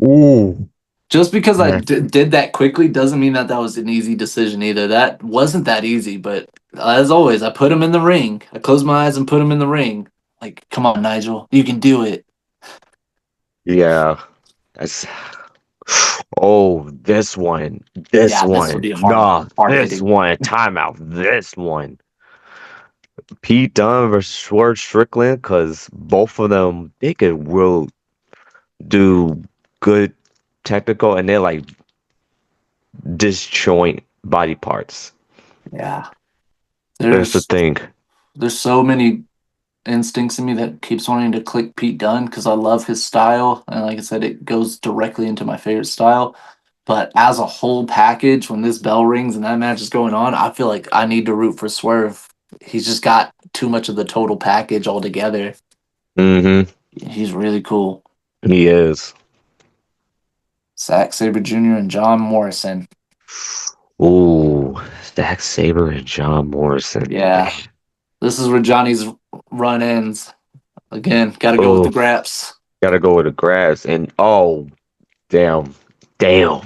Ooh. Just because I Yeah. did that quickly doesn't mean that that was an easy decision either. That wasn't that easy, but as always, I put him in the ring. I closed my eyes and put him in the ring. Like, come on, Nigel, you can do it. Yeah. That's oh, this one. This Yeah, this would one. be hard, Nah, hard this hitting. one. Timeout. This one. Pete Dunne versus Schwartz Strickland, because both of them they could will do good technical and they're like disjoint body parts. Yeah, That's the there's thing. there's so many instincts in me that keeps wanting to click Pete Dunne because I love his style, and like I said, it goes directly into my favorite style. But as a whole package, when this bell rings and that match is going on, I feel like I need to root for Swerve. He's just got too much of the total package altogether. Mm-hmm. He's really cool. He is. Zack Sabre Jr. and John Morrison. Ooh, Zack Sabre and John Morrison. Yeah. This is where Johnny's run ends. Again, got to go with the Oh, Graps. gotta go with the grass. And oh, damn. All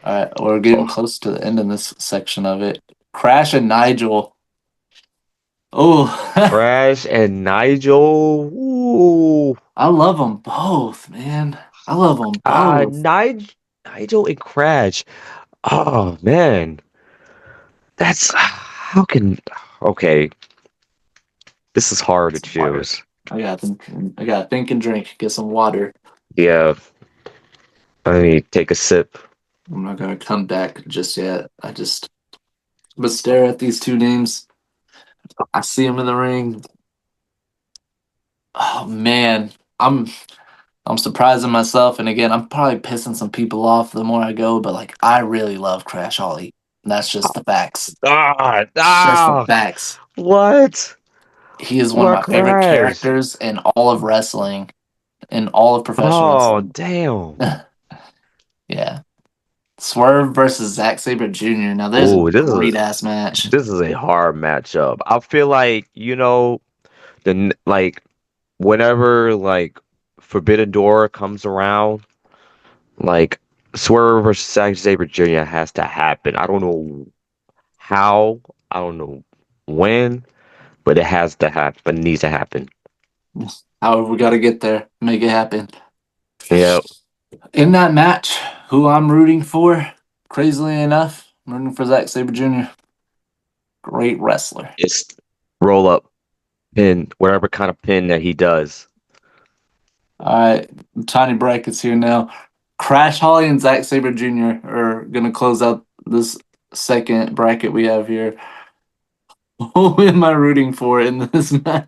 right, we're getting Oh, close to the end of this section of it. Crash and Nigel. Oh, Crash and Nigel. Ooh. I love them both, man. I love them both. Nigel and Crash. Oh man. That's how can okay. This is hard to Some water. choose. I gotta think and drink. Get some water. Yeah. I need to take a sip. I'm not gonna come back just yet. But stare at these two names. I see them in the ring. Oh man, I'm surprising myself, and again, I'm probably pissing some people off the more I go. But like, I really love Crash Holly. That's just the facts. Ah, Just the ah, facts. what? He is one of What my favorite Crash? characters in all of wrestling, in all of professional Oh, wrestling. damn. Yeah. Swerve versus Zack Sabre Jr. Now there's a Oh, great ass match. this is a hard matchup. I feel like, like whenever like Forbidden Door comes around, like Swerve versus Zack Sabre Jr. has to happen. I don't know how, I don't know when, but it has to happen. It needs to happen. However, we got to get there, make it happen. Yeah. In that match, who I'm rooting for, crazily enough, I'm rooting for Zack Sabre Jr. Great wrestler. Just roll up pin, whatever kind of pin that he does. All right, tiny brackets here now. Crash Holly and Zack Sabre Jr. are going to close out this second bracket we have here. Who am I rooting for in this match?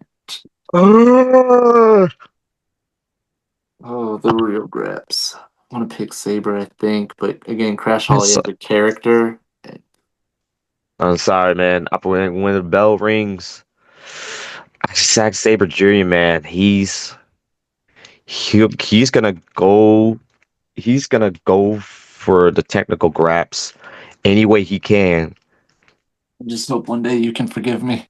Oh, the real grips. I want to pick Saber, I think, but again, Crash I'm, Holly so, as a character. I'm sorry, man. When the bell rings, Zack Saber Jr. Man, he's gonna go. He's gonna go for the technical graps any way he can. I just hope one day you can forgive me.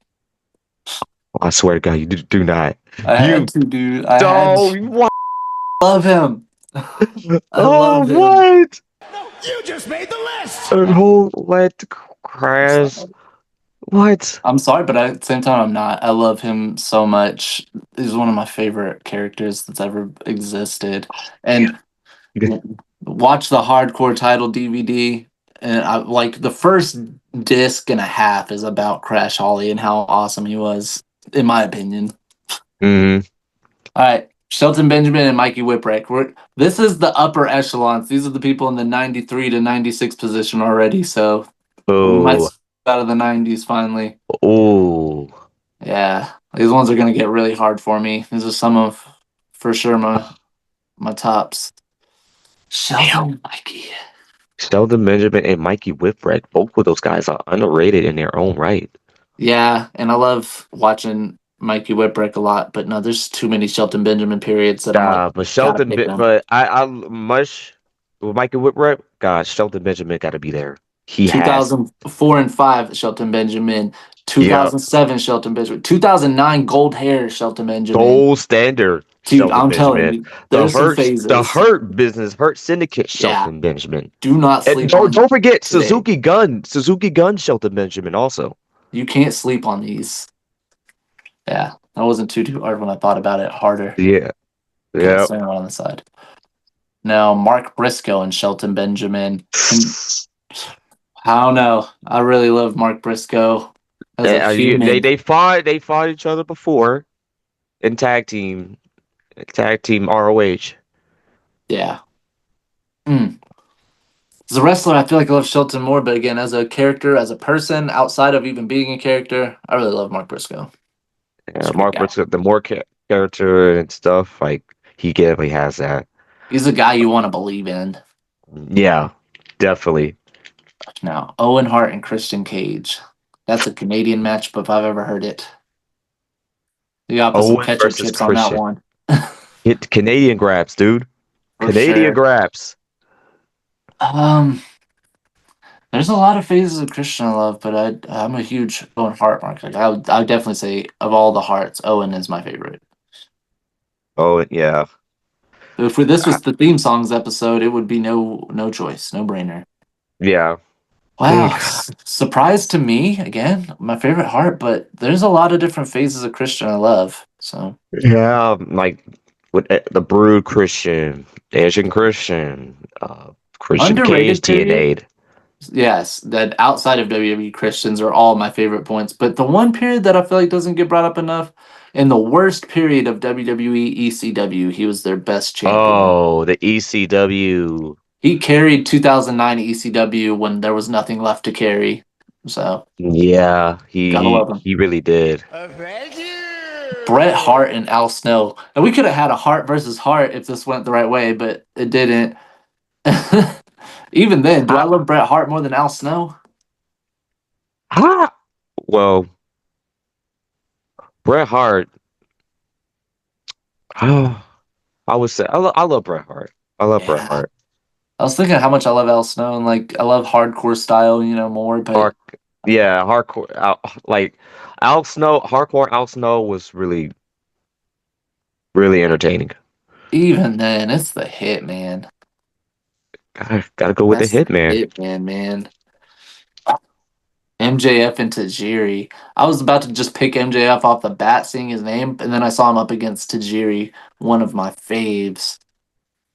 I swear to God, you do not. I You had to, dude. I had to. don't. What? Love him. I Oh, love him. what? You just made the list. And whole let I'm crash. sorry. What? I'm sorry, but at the same time, I'm not. I love him so much. He's one of my favorite characters that's ever existed. And watch the hardcore title DVD, and I like the first disc and a half is about Crash Holly and how awesome he was, in my opinion. Hmm. All right, Shelton Benjamin and Mikey Whipwreck. This is the upper echelons. These are the people in the 93 to 96 position already. So we might Oh, start out of the 90s finally. oh. Yeah, these ones are gonna get really hard for me. These are some of, for sure, my tops. Damn. Shelton, Mikey. Sheldon Benjamin and Mikey Whipwreck. Both of those guys are underrated in their own right. Yeah, and I love watching Mikey Whipwreck a lot, but no, there's too many Shelton Benjamin periods that I'm like, But gotta pick them. But I much with Mikey Whipwreck. God, Sheldon Benjamin got to be there. He has. 2004 and 5, Shelton Benjamin. Yeah. 2007, Shelton Benjamin. 2009, gold hair, Shelton Benjamin. Gold standard Dude, Shelton I'm telling Benjamin. you, there's some The phases. Hurt business, Hurt Syndicate Yeah, Shelton Benjamin. do not And sleep on don't forget today. Suzuki Gun Shelton Benjamin also. You can't sleep on these. Yeah, that wasn't too hard when I thought about it harder. Yeah. Kind of Yeah. swing on the side. Now, Mark Briscoe and Shelton Benjamin. I don't know. I really love Mark Briscoe as a human. They fought each other before in tag team ROH. Yeah. Mm. As a wrestler, I feel like I love Shelton more, but again, as a character, as a person, outside of even being a character, I really love Mark Briscoe. He's Yeah, a great Mark guy. Briscoe, the more character and stuff, like he definitely has that. He's a guy you want to believe in. Yeah, definitely. Now, Owen Hart and Christian Cage. That's a Canadian match, but if I've ever heard it, you gotta put some Owen ketchup versus chips on that Christian. one. Hit Canadian grabs, dude. For Canadian sure. grabs. There's a lot of phases of Christian I love, but I'm a huge Owen Hart mark. Like I would definitely say of all the Harts, Owen is my favorite. Oh yeah. If this was the theme songs episode, it would be no choice, no brainer. Yeah. Wow, surprise to me again, my favorite Hart, but there's a lot of different phases of Christian I love. So Yeah, like with the Brood Christian, Asian Christian, Christian Cage underrated period. TNA'd. Yes, that outside of WWE Christians are all my favorite points. But the one period that I feel like doesn't get brought up enough, in the worst period of WWE ECW, he was their best champion. Oh, the ECW. He carried 2009 ECW when there was nothing left to carry. So Yeah, gotta love him. he really did. Thank you. Bret Hart and Al Snow. And we could have had a Hart versus Hart if this went the right way, but it didn't. Even then, do I love Bret Hart more than Al Snow? Well, Bret Hart. I would say I love Bret Hart. I love Bret Yeah. Hart. I was thinking how much I love Al Snow and like I love hardcore style, more, but Yeah, hardcore. Like Al Snow, hardcore Al Snow was really, really entertaining. even then, it's the Hitman. Gotta go with the That's Hitman. the Hitman, man. MJF and Tajiri. I was about to just pick MJF off the bat, seeing his name, and then I saw him up against Tajiri, one of my faves.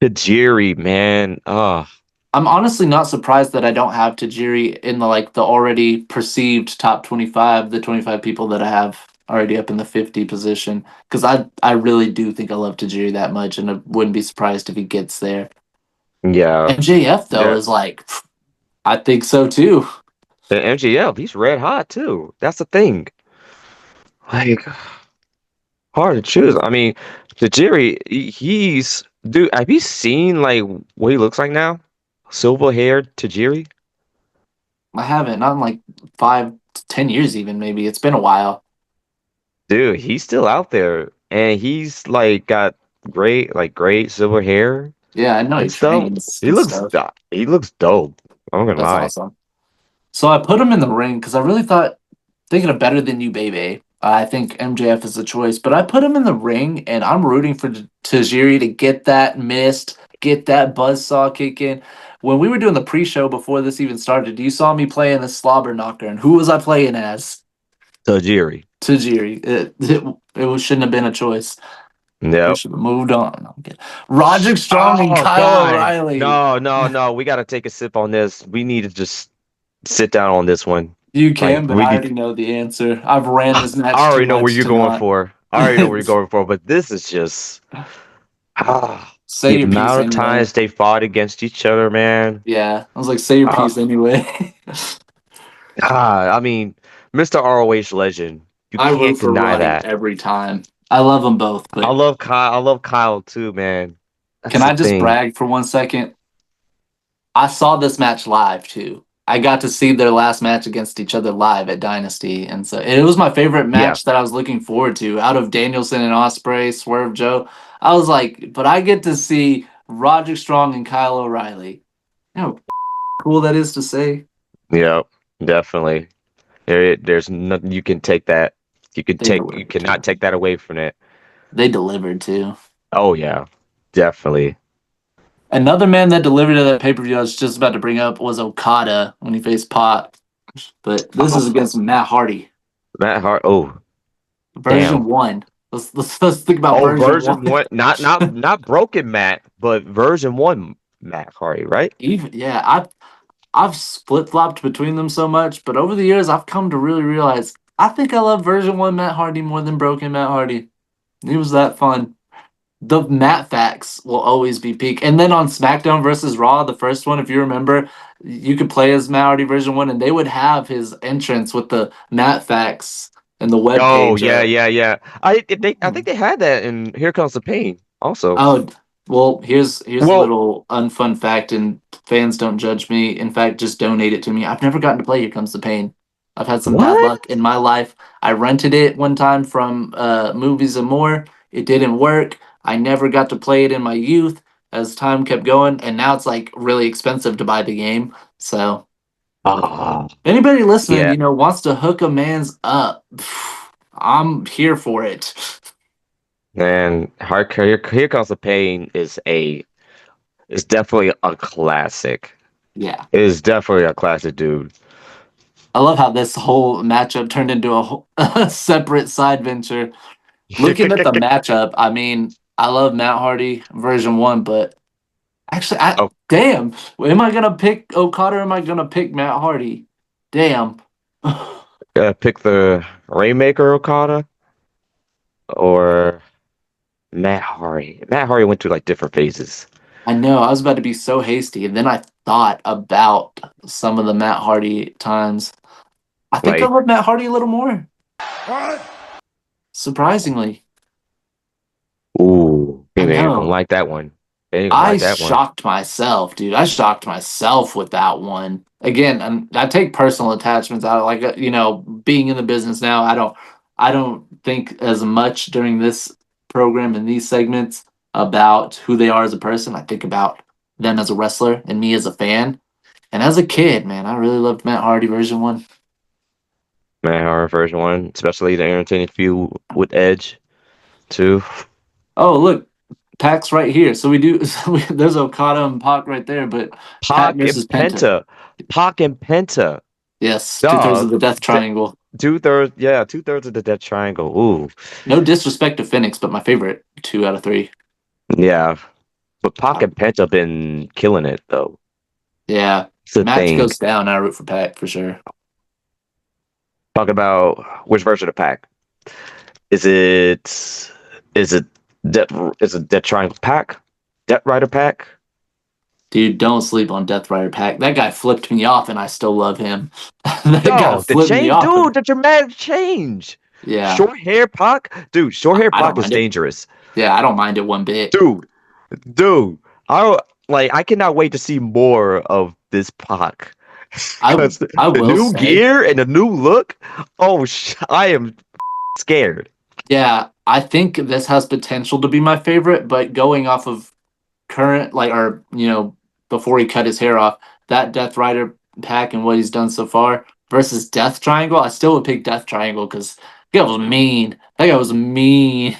Tajiri, man. I'm honestly not surprised that I don't have Tajiri in the already perceived top 25, the 25 people that I have already up in the 50 position, because I really do think I love Tajiri that much, and I wouldn't be surprised if he gets there. Yeah. MJF though is like, I think so too. And MJF, he's red hot too. That's the thing. Like hard to choose. I mean, Tajiri, he's Dude, have you seen like what he looks like now? Silver haired Tajiri? I haven't, not in like 5 to 10 years even, maybe. It's been a while. Dude, he's still out there, and he's like got great silver hair Yeah, I know he and stuff. trains and stuff. He looks dope. I'm not gonna That's lie. awesome. So I put him in the ring because I really thought, thinking of better than you, baby. I think MJF is the choice, but I put him in the ring, and I'm rooting for Tajiri to get that mist, get that buzzsaw kick in. When we were doing the pre-show before this even started, you saw me playing the slobber knocker, and who was I playing as? Tajiri. Tajiri. Shouldn't have been a choice. We Yep. should have moved on. I'm kidding. Roderick Strong and Oh Kyle God. O'Reilly. No. We gotta take a sip on this. We need to just sit down on this one. You Like can, but we I need already know the answer. I've ran this I match too already know where much you're to going not. for. I already know where you're going for, but this is just Say the your piece amount of anyway. times they fought against each other, man. Yeah, I was like, say your Ah, piece anyway. I mean, Mr. ROH legend. You I root can't for deny Roddy that. every time. I love them both, I but love Kyle. I love Kyle too, man. can That's the I just thing. brag for 1 second? I saw this match live too. I got to see their last match against each other live at Dynasty, and so it was my favorite Yeah. match that I was looking forward to. Out of Danielson and Ospreay, Swerve Joe, I was like, but I get to see Roger Strong and Kyle O'Reilly. You know, how cool that is to say. Yep. Definitely. There's nothing you can take that. They You delivered cannot too. take that away from it. They delivered too. Oh yeah. Definitely. Another man that delivered to that pay per view I was just about to bring up was Okada when he faced Pot. But this is Oh, against Matt Hardy, Matt Hart. Oh, version damn. one. Let's think about Oh, version version one. one. Not broken Matt, but version one Matt Hardy, right? Even yeah, I've flip flopped between them so much, but over the years I've come to really realize I think I love version one Matt Hardy more than broken Matt Hardy. He was that fun. The Matt facts will always be peak. And then on SmackDown versus Raw, the first one, if you remember, you could play as Matt Hardy version one, and they would have his entrance with the Matt facts and the web Oh page yeah, up. yeah, yeah. I think they had that in Here Comes the Pain also. Oh, well, here's a Well, little unfun fact, and fans don't judge me. In fact, just donate it to me. I've never gotten to play Here Comes the Pain. I've had some bad what? luck in my life. I rented it one time from Movies and More. It didn't work. I never got to play it in my youth as time kept going, and now it's like really expensive to buy the game. So, Ah, if anybody listening, yeah, wants to hook a man's up, I'm here for it. man. Here Comes the Pain is definitely a classic. Yeah. It is definitely a classic, dude. I love how this whole matchup turned into a separate side venture. Looking at the matchup, I mean, I love Matt Hardy version one, but actually, Oh, damn, am I gonna pick Okada or am I gonna pick Matt Hardy? Damn. pick the Rainmaker Okada or Matt Hardy. Matt Hardy went through like different phases. I know, I was about to be so hasty, and then I thought about some of the Matt Hardy times. I think I Like, love Matt Hardy a little more, What? surprisingly. ooh, I they ain't gonna know. like that one. They ain't gonna I like that one. shocked myself, dude. I shocked myself with that one. Again, and I take personal attachments out. Like being in the business now, I don't think as much during this program and these segments about who they are as a person. I think about them as a wrestler and me as a fan. And as a kid, man, I really loved Matt Hardy version one. Matt Hardy version one, especially the entertaining feud with Edge too. Oh, look, Pac's right here. So we do. There's Okada and Pac right there, but Pac Pac and versus Penta. Penta. Pac and Penta. Yes, 2/3 of Dog. the Death Triangle. 2/3, yeah, 2/3 of the Death Triangle. Ooh, No disrespect to Phoenix, but my favorite 2 out of 3. yeah. But Pac Uh, and Penta been killing it though. yeah, It's the match thing. goes down. I root for Pac for sure. Talk about which version of Pac. Is it is it Death Triangle Pac? Death Rider Pac? Dude, don't sleep on Death Rider Pac. That guy flipped me off, and I still love him. That guy Dog, the flipped me change, off. dude, the dramatic change. Yeah, Short hair Pac, dude. Short hair I don't Pac is mind it. dangerous, Yeah, I don't mind it one bit. dude. Dude, I cannot wait to see more of this Pac. I Because I the will new say, gear and the new look, I am scared. yeah, I think this has potential to be my favorite, but going off of current, like, or before he cut his hair off, that Death Rider pack and what he's done so far versus Death Triangle, I still would pick Death Triangle because that guy was mean. That guy was mean.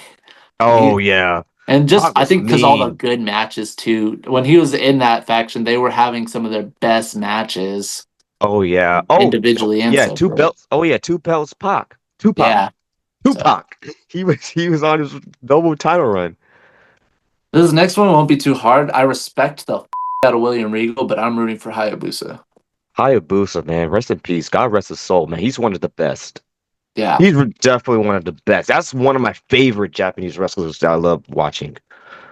Oh He, yeah. and just Pac I was think because all the mean. good matches too. When he was in that faction, they were having some of their best matches Oh yeah. Oh individually and yeah, two separately. belts. Oh yeah, two belts Pac. Tupac. Yeah. So Tupac. He was on his double title run. this next one won't be too hard. I respect the out of William Regal, but I'm rooting for Hayabusa. Hayabusa, man, rest in peace. God rest his soul, man. He's one of the best. Yeah. He's definitely one of the best. That's one of my favorite Japanese wrestlers that I love watching.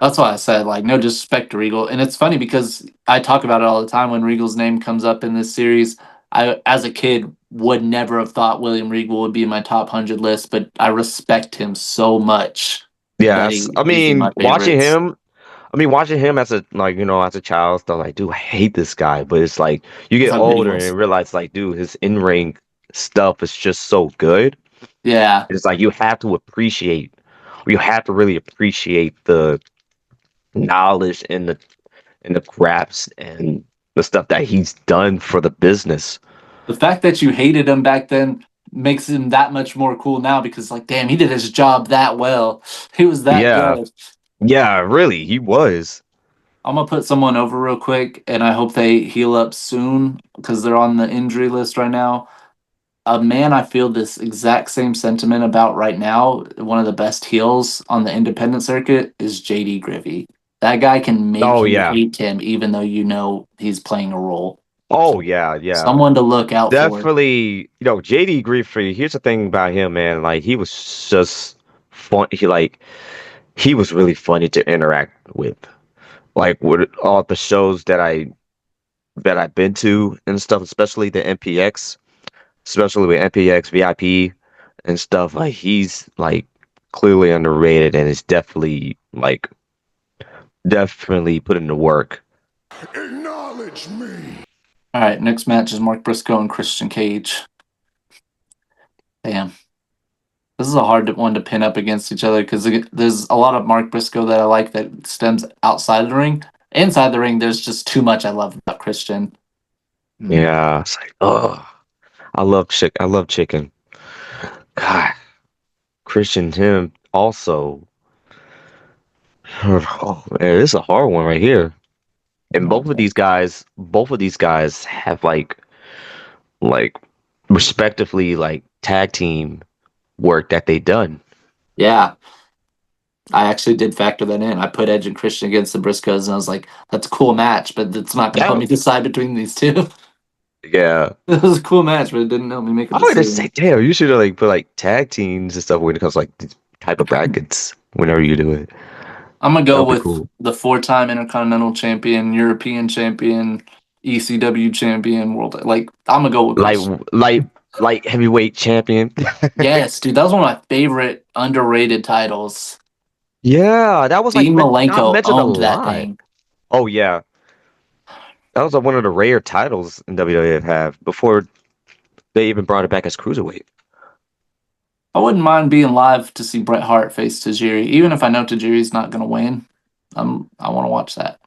That's why I said, like, no disrespect to Regal. And it's funny because I talk about it all the time when Regal's name comes up in this series. I, as a kid, would never have thought William Regal would be in my top 100 list, but I respect him so much that Yes, I he's in my mean favorites. watching him as a as a child, stuff like, dude, I hate this guy. But it's like you That's get how good he older and was. you realize, like, dude, his in ring stuff is just so good. Yeah. It's like you have to really appreciate the knowledge and the grabs and the stuff that he's done for the business. The fact that you hated him back then makes him that much more cool now because, like, damn, he did his job that well. He was that Yeah, good. yeah, really, he was. I'm gonna put someone over real quick, and I hope they heal up soon because they're on the injury list right now. A man I feel this exact same sentiment about right now, one of the best heels on the independent circuit is JD Griffey. That guy can make Oh you yeah. hate him even though you know he's playing a role. Oh So yeah, yeah. someone to look out for. Definitely, JD Griffey, here's the thing about him, man. Like, he was just fun. He was really funny to interact with. Like, with all the shows that I've been to and stuff, especially the MPX, especially with MPX VIP and stuff. Like, he's like clearly underrated and is definitely put into work. Acknowledge me. All right, next match is Mark Briscoe and Christian Cage. Damn. This is a hard one to pin up against each other because there's a lot of Mark Briscoe that I like that stems outside of the ring. Inside the ring, there's just too much I love about Christian. Yeah, it's like, oh, I love chicken. God, Christian him also. Oh man, this is a hard one right here. And both of these guys have like respectively like tag team work that they done. Yeah, I actually did factor that in. I put Edge and Christian against the Briscoes, and I was like, that's a cool match, but it's not going to help Yeah, me decide between these two. yeah. It was a cool match, but it didn't help me make a I would just decision. say, damn, you should have like put like tag teams and stuff when it comes to like these type of brackets. Whenever you do it, I'm going to that go would be with cool. the four-time Intercontinental Champion, European Champion, ECW Champion, World. Like, I'm going to go with Like Christian. like like heavyweight champion. Yes, dude, that was one of my favorite underrated titles. Yeah, that was like Dean not Malenko mentioned a owned that lot. thing. Oh yeah, that was like one of the rare titles in WWF have before they even brought it back as cruiserweight. I wouldn't mind being live to see Bret Hart face Tajiri, even if I know Tajiri's not going to win. I want to watch that.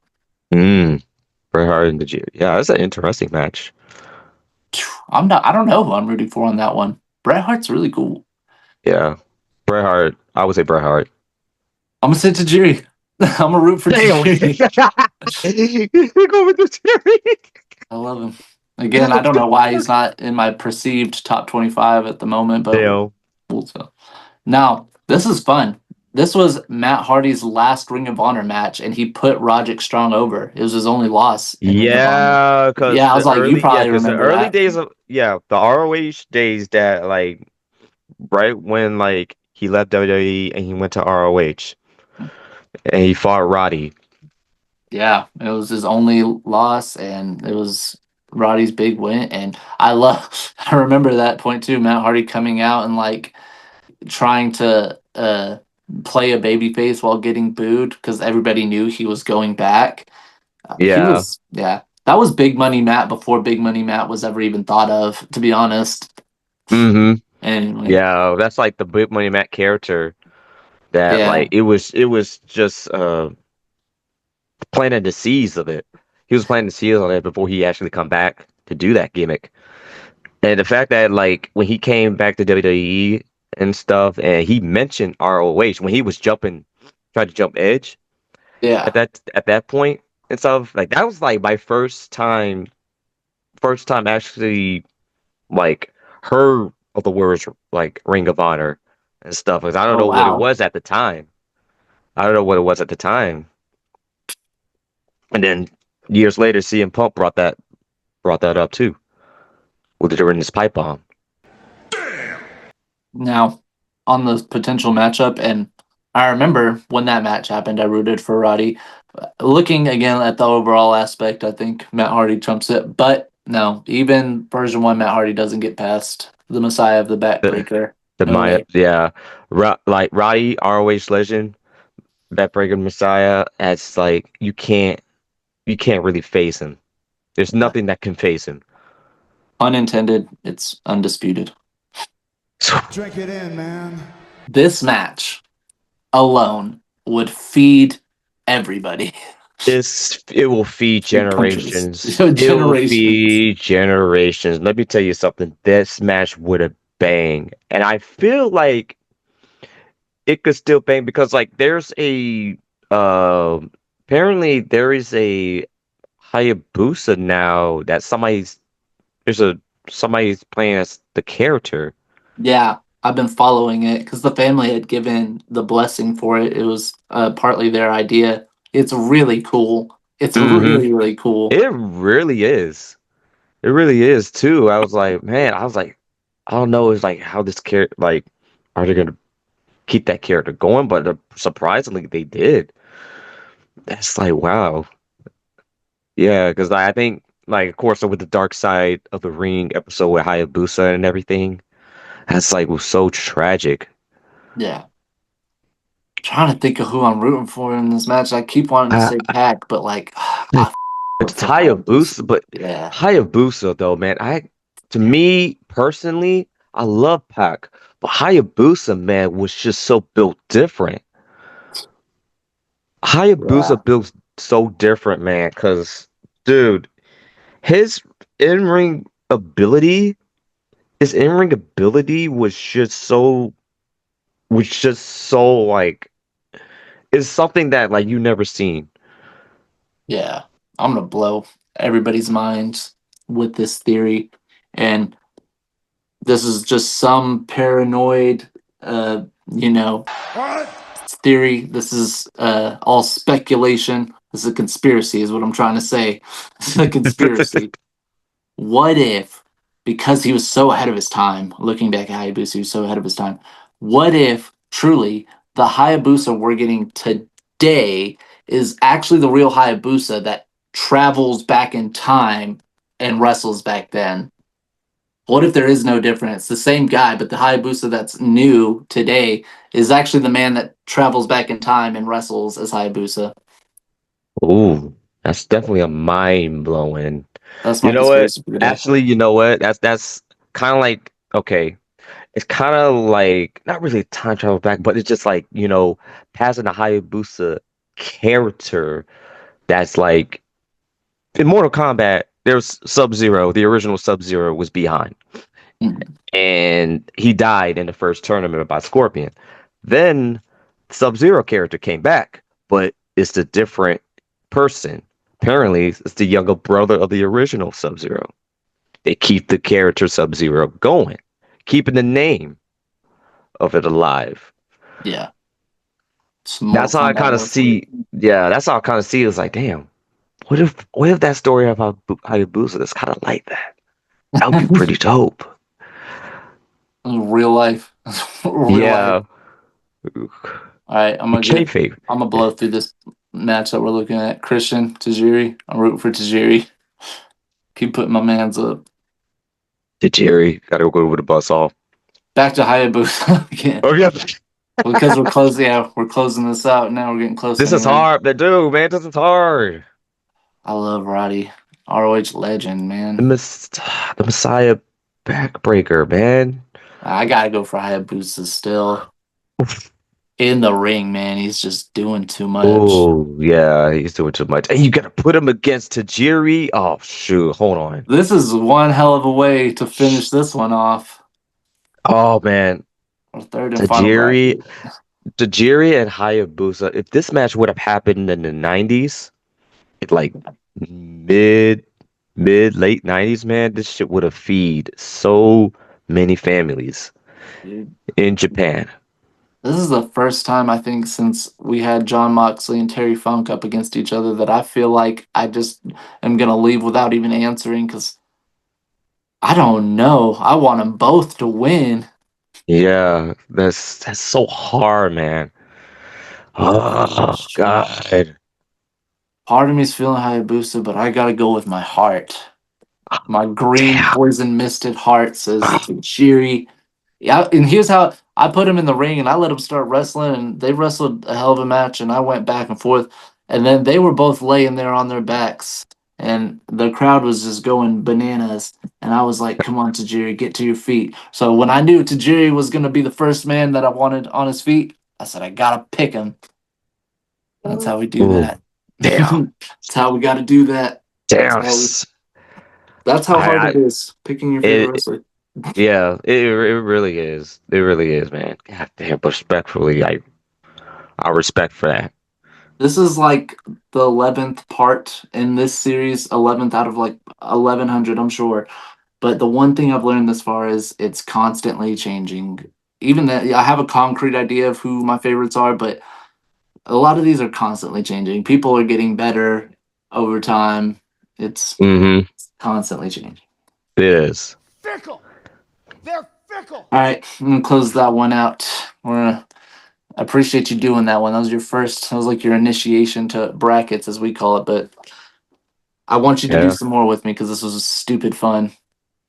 Mm, Bret Hart and the G. Yeah, that's an interesting match. I'm not. I don't know who I'm rooting for on that one. Bret Hart's really cool. Yeah, Bret Hart. I would say Bret Hart. I'm gonna say Tajiri. I'm gonna root for Damn. Tajiri. Go with the theory. I love him. Again, I don't know why he's not in my perceived top 25 at the moment, but Damn. cool. So now this is fun. This was Matt Hardy's last Ring of Honor match, and he put Roderick Strong over. It was his only loss in Ring of Honor. Yeah, Yeah, I was like, you probably because the remember early that. days of the ROH days that like right when like he left WWE and he went to ROH and he fought Roddy. Yeah, it was his only loss, and it was Roddy's big win. And I remember that point too. Matt Hardy coming out and like trying to play a babyface while getting booed because everybody knew he was going back. He Yeah. was, yeah, that was Big Money Matt before Big Money Matt was ever even thought of, to be honest. Mm-hmm. Anyway, Yeah, that's like the Big Money Matt character that yeah, like it was just planting the seeds of it. He was planting the seeds on it before he actually come back to do that gimmick. And the fact that like when he came back to WWE and stuff, and he mentioned ROH when he was tried to jump Edge yeah. at that point and stuff, like that was like my first time actually like heard of the words like Ring of Honor and stuff. Because I don't Oh, know what it wow. was at the time. I don't know what it was at the time. And then years later, CM Punk brought that up too with during his pipe bomb. Now, on the potential matchup, and I remember when that match happened, I rooted for Roddy. Looking again at the overall aspect, I think Matt Hardy trumps it. But no, even version one, Matt Hardy doesn't get past the Messiah of the The, Backbreaker. the No Maya, way. yeah, like Roddy ROH legend, Backbreaker Messiah. As like you can't really face him. There's nothing that can face him. Unintended, it's undisputed. So Drink it in, man. This match alone would feed everybody. it will feed Feed punches. generations. It will Generations. feed generations. Let me tell you something. This match would have bang, and I feel like it could still bang because like there's a uh apparently there is a Hayabusa now that there's a somebody's playing as the character. Yeah, I've been following it because the family had given the blessing for it. It was partly their idea. It's really cool. It's Mm-hmm. really, really cool. It really is. It really is too. I was like, man, I was like, I don't know, it's like how this character like are they gonna keep that character going? But surprisingly, they did. That's like wow, yeah. Because I think like of course with the Dark Side of the Ring episode with Hayabusa and everything, that's like was so tragic. Yeah. Trying to think of who I'm rooting for in this match. I keep wanting to I, say Pac, but like I It's for Hayabusa. Hayabusa, but Yeah. Hayabusa though, man, to me personally, I love Pac, but Hayabusa, man, was just so built different. Yeah. Hayabusa built so different, man, because dude, his in-ring ability, his in-ring ability was just so like it's something that like you never seen. Yeah. I'm gonna blow everybody's minds with this theory. And this is just some paranoid you know theory. This is all speculation. This is a conspiracy, is what I'm trying to say. It's a conspiracy. What if, because he was so ahead of his time, looking back at Hayabusa, he was so ahead of his time, what if truly the Hayabusa we're getting today is actually the real Hayabusa that travels back in time and wrestles back then? What if there is no difference? It's the same guy, but the Hayabusa that's new today is actually the man that travels back in time and wrestles as Hayabusa. Ooh, that's definitely a mind blowing. That's You my know what? conspiracy for today. Actually, you know what? That's kind of like okay. It's kind of like not really time travel back, but it's just like passing a Hayabusa character that's like in Mortal Kombat. There's Sub-Zero. The original Sub-Zero was behind, Mhm. and he died in the first tournament by Scorpion. Then Sub-Zero character came back, but it's a different person. Apparently, it's the younger brother of the original Sub-Zero. They keep the character Sub-Zero going, keeping the name of it alive. Yeah. It's Mortal That's how I Kombat kind of lore for you. see. Yeah, that's how I kind of see. It's like, damn, what if that story about Hayabusa is kind of like that? That would be pretty dope. Real life. Real life. Yeah, All right, kayfabe. I'm gonna blow through this match that we're looking at. Christian Tajiri. I'm rooting for Tajiri. Keep putting my mans up. To Jerry, gotta go with the bus off. Back to Hayabusa again. Oh yeah. Because we're closing. Yeah, we're closing this out now. We're getting close This is anyway. hard, but dude, man, this is hard. I love Roddy, ROH legend, The, man. Mess- the Messiah backbreaker, man. I gotta go for Hayabusa still. In the ring, man, he's just doing too much. Oh, yeah, he's doing too much. And you gotta put him against Tajiri. Oh, shoot, hold on. This is one hell of a way to finish this one off. Oh, man. Our third and final bracket. Tajiri and Hayabusa. If this match would have happened in the 90s, like mid, late 90s, man, this shit would have feed so many families Dude. in Japan. This is the first time I think since we had John Moxley and Terry Funk up against each other that I feel like I just am gonna leave without even answering because I don't know. I want them both to win. Yeah, that's so hard, man. Oh, God. Part of me is feeling Hayabusa, but I gotta go with my heart. My green Damn. poison misted heart says Tajiri. Yeah, and here's how I put him in the ring and I let him start wrestling and they wrestled a hell of a match and I went back and forth and then they were both laying there on their backs and the crowd was just going bananas and I was like, "Come on, Tajiri, get to your feet." So when I knew Tajiri was gonna be the first man that I wanted on his feet, I said I gotta pick him. That's how we do Ooh, that. damn. That's how we gotta do that. Damn. That's how hard I it is picking your favorite it wrestler. yeah, it really is. It really is, man. God damn, but respectfully, I respect for that. This is like the 11th part in this series, 11th out of like 1100, I'm sure. But the one thing I've learned this far is it's constantly changing. Even that, I have a concrete idea of who my favorites are, but a lot of these are constantly changing. People are getting better over time. It's Mm-hmm. constantly changing. It is. Fickle. They're fickle. All right, I'm gonna close that one out. I appreciate you doing that one. That was your first. That was like your initiation to brackets, as we call it. But I want you to do Yeah. some more with me because this was stupid fun.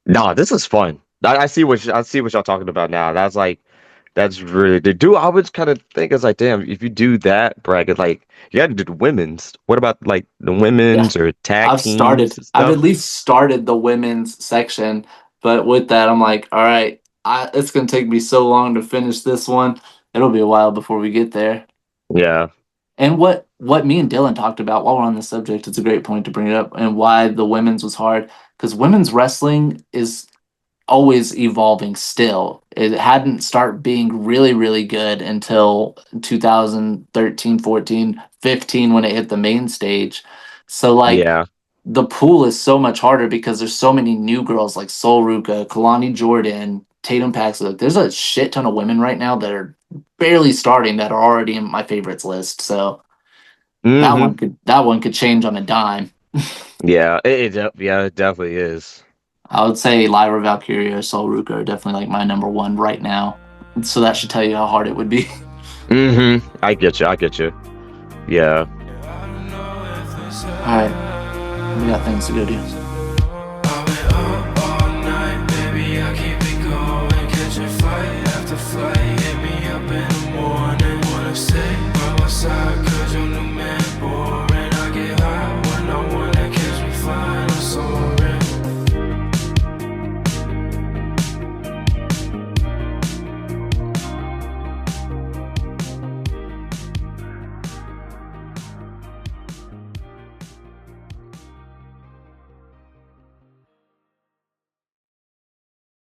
No, this is fun. I see I see what y'all talking about now. That's really the dude. I would kind of think it's like, damn, if you do that bracket, like you got to do the women's. What about like the Yeah, women's or tag teams and I've at stuff? least started the women's section, but with that, I'm like, all right, it's gonna take me so long to finish this one. It'll be a while before we get there. Yeah. And what me and Dylan talked about while we're on the subject, it's a great point to bring it up, and why the women's was hard because women's wrestling is always evolving still. It hadn't start being really, really good until 2013, 14, 15 when it hit the main stage. So like Yeah. the pool is so much harder because there's so many new girls like Sol Ruka, Kalani Jordan, Tatum Paxley. Like, there's a shit ton of women right now that are barely starting that are already in my favorites list. So Mm-hmm. that one could change on a dime. Yeah. Yeah, it definitely is. I would say Lyra Valkyria or Sol Ruka are definitely like my number one right now. So that should tell you how hard it would be. Mm-hmm. I get you. I get you. Yeah. All right, we got things to go do. Flight after flight, hit me up in the morning. Wanna say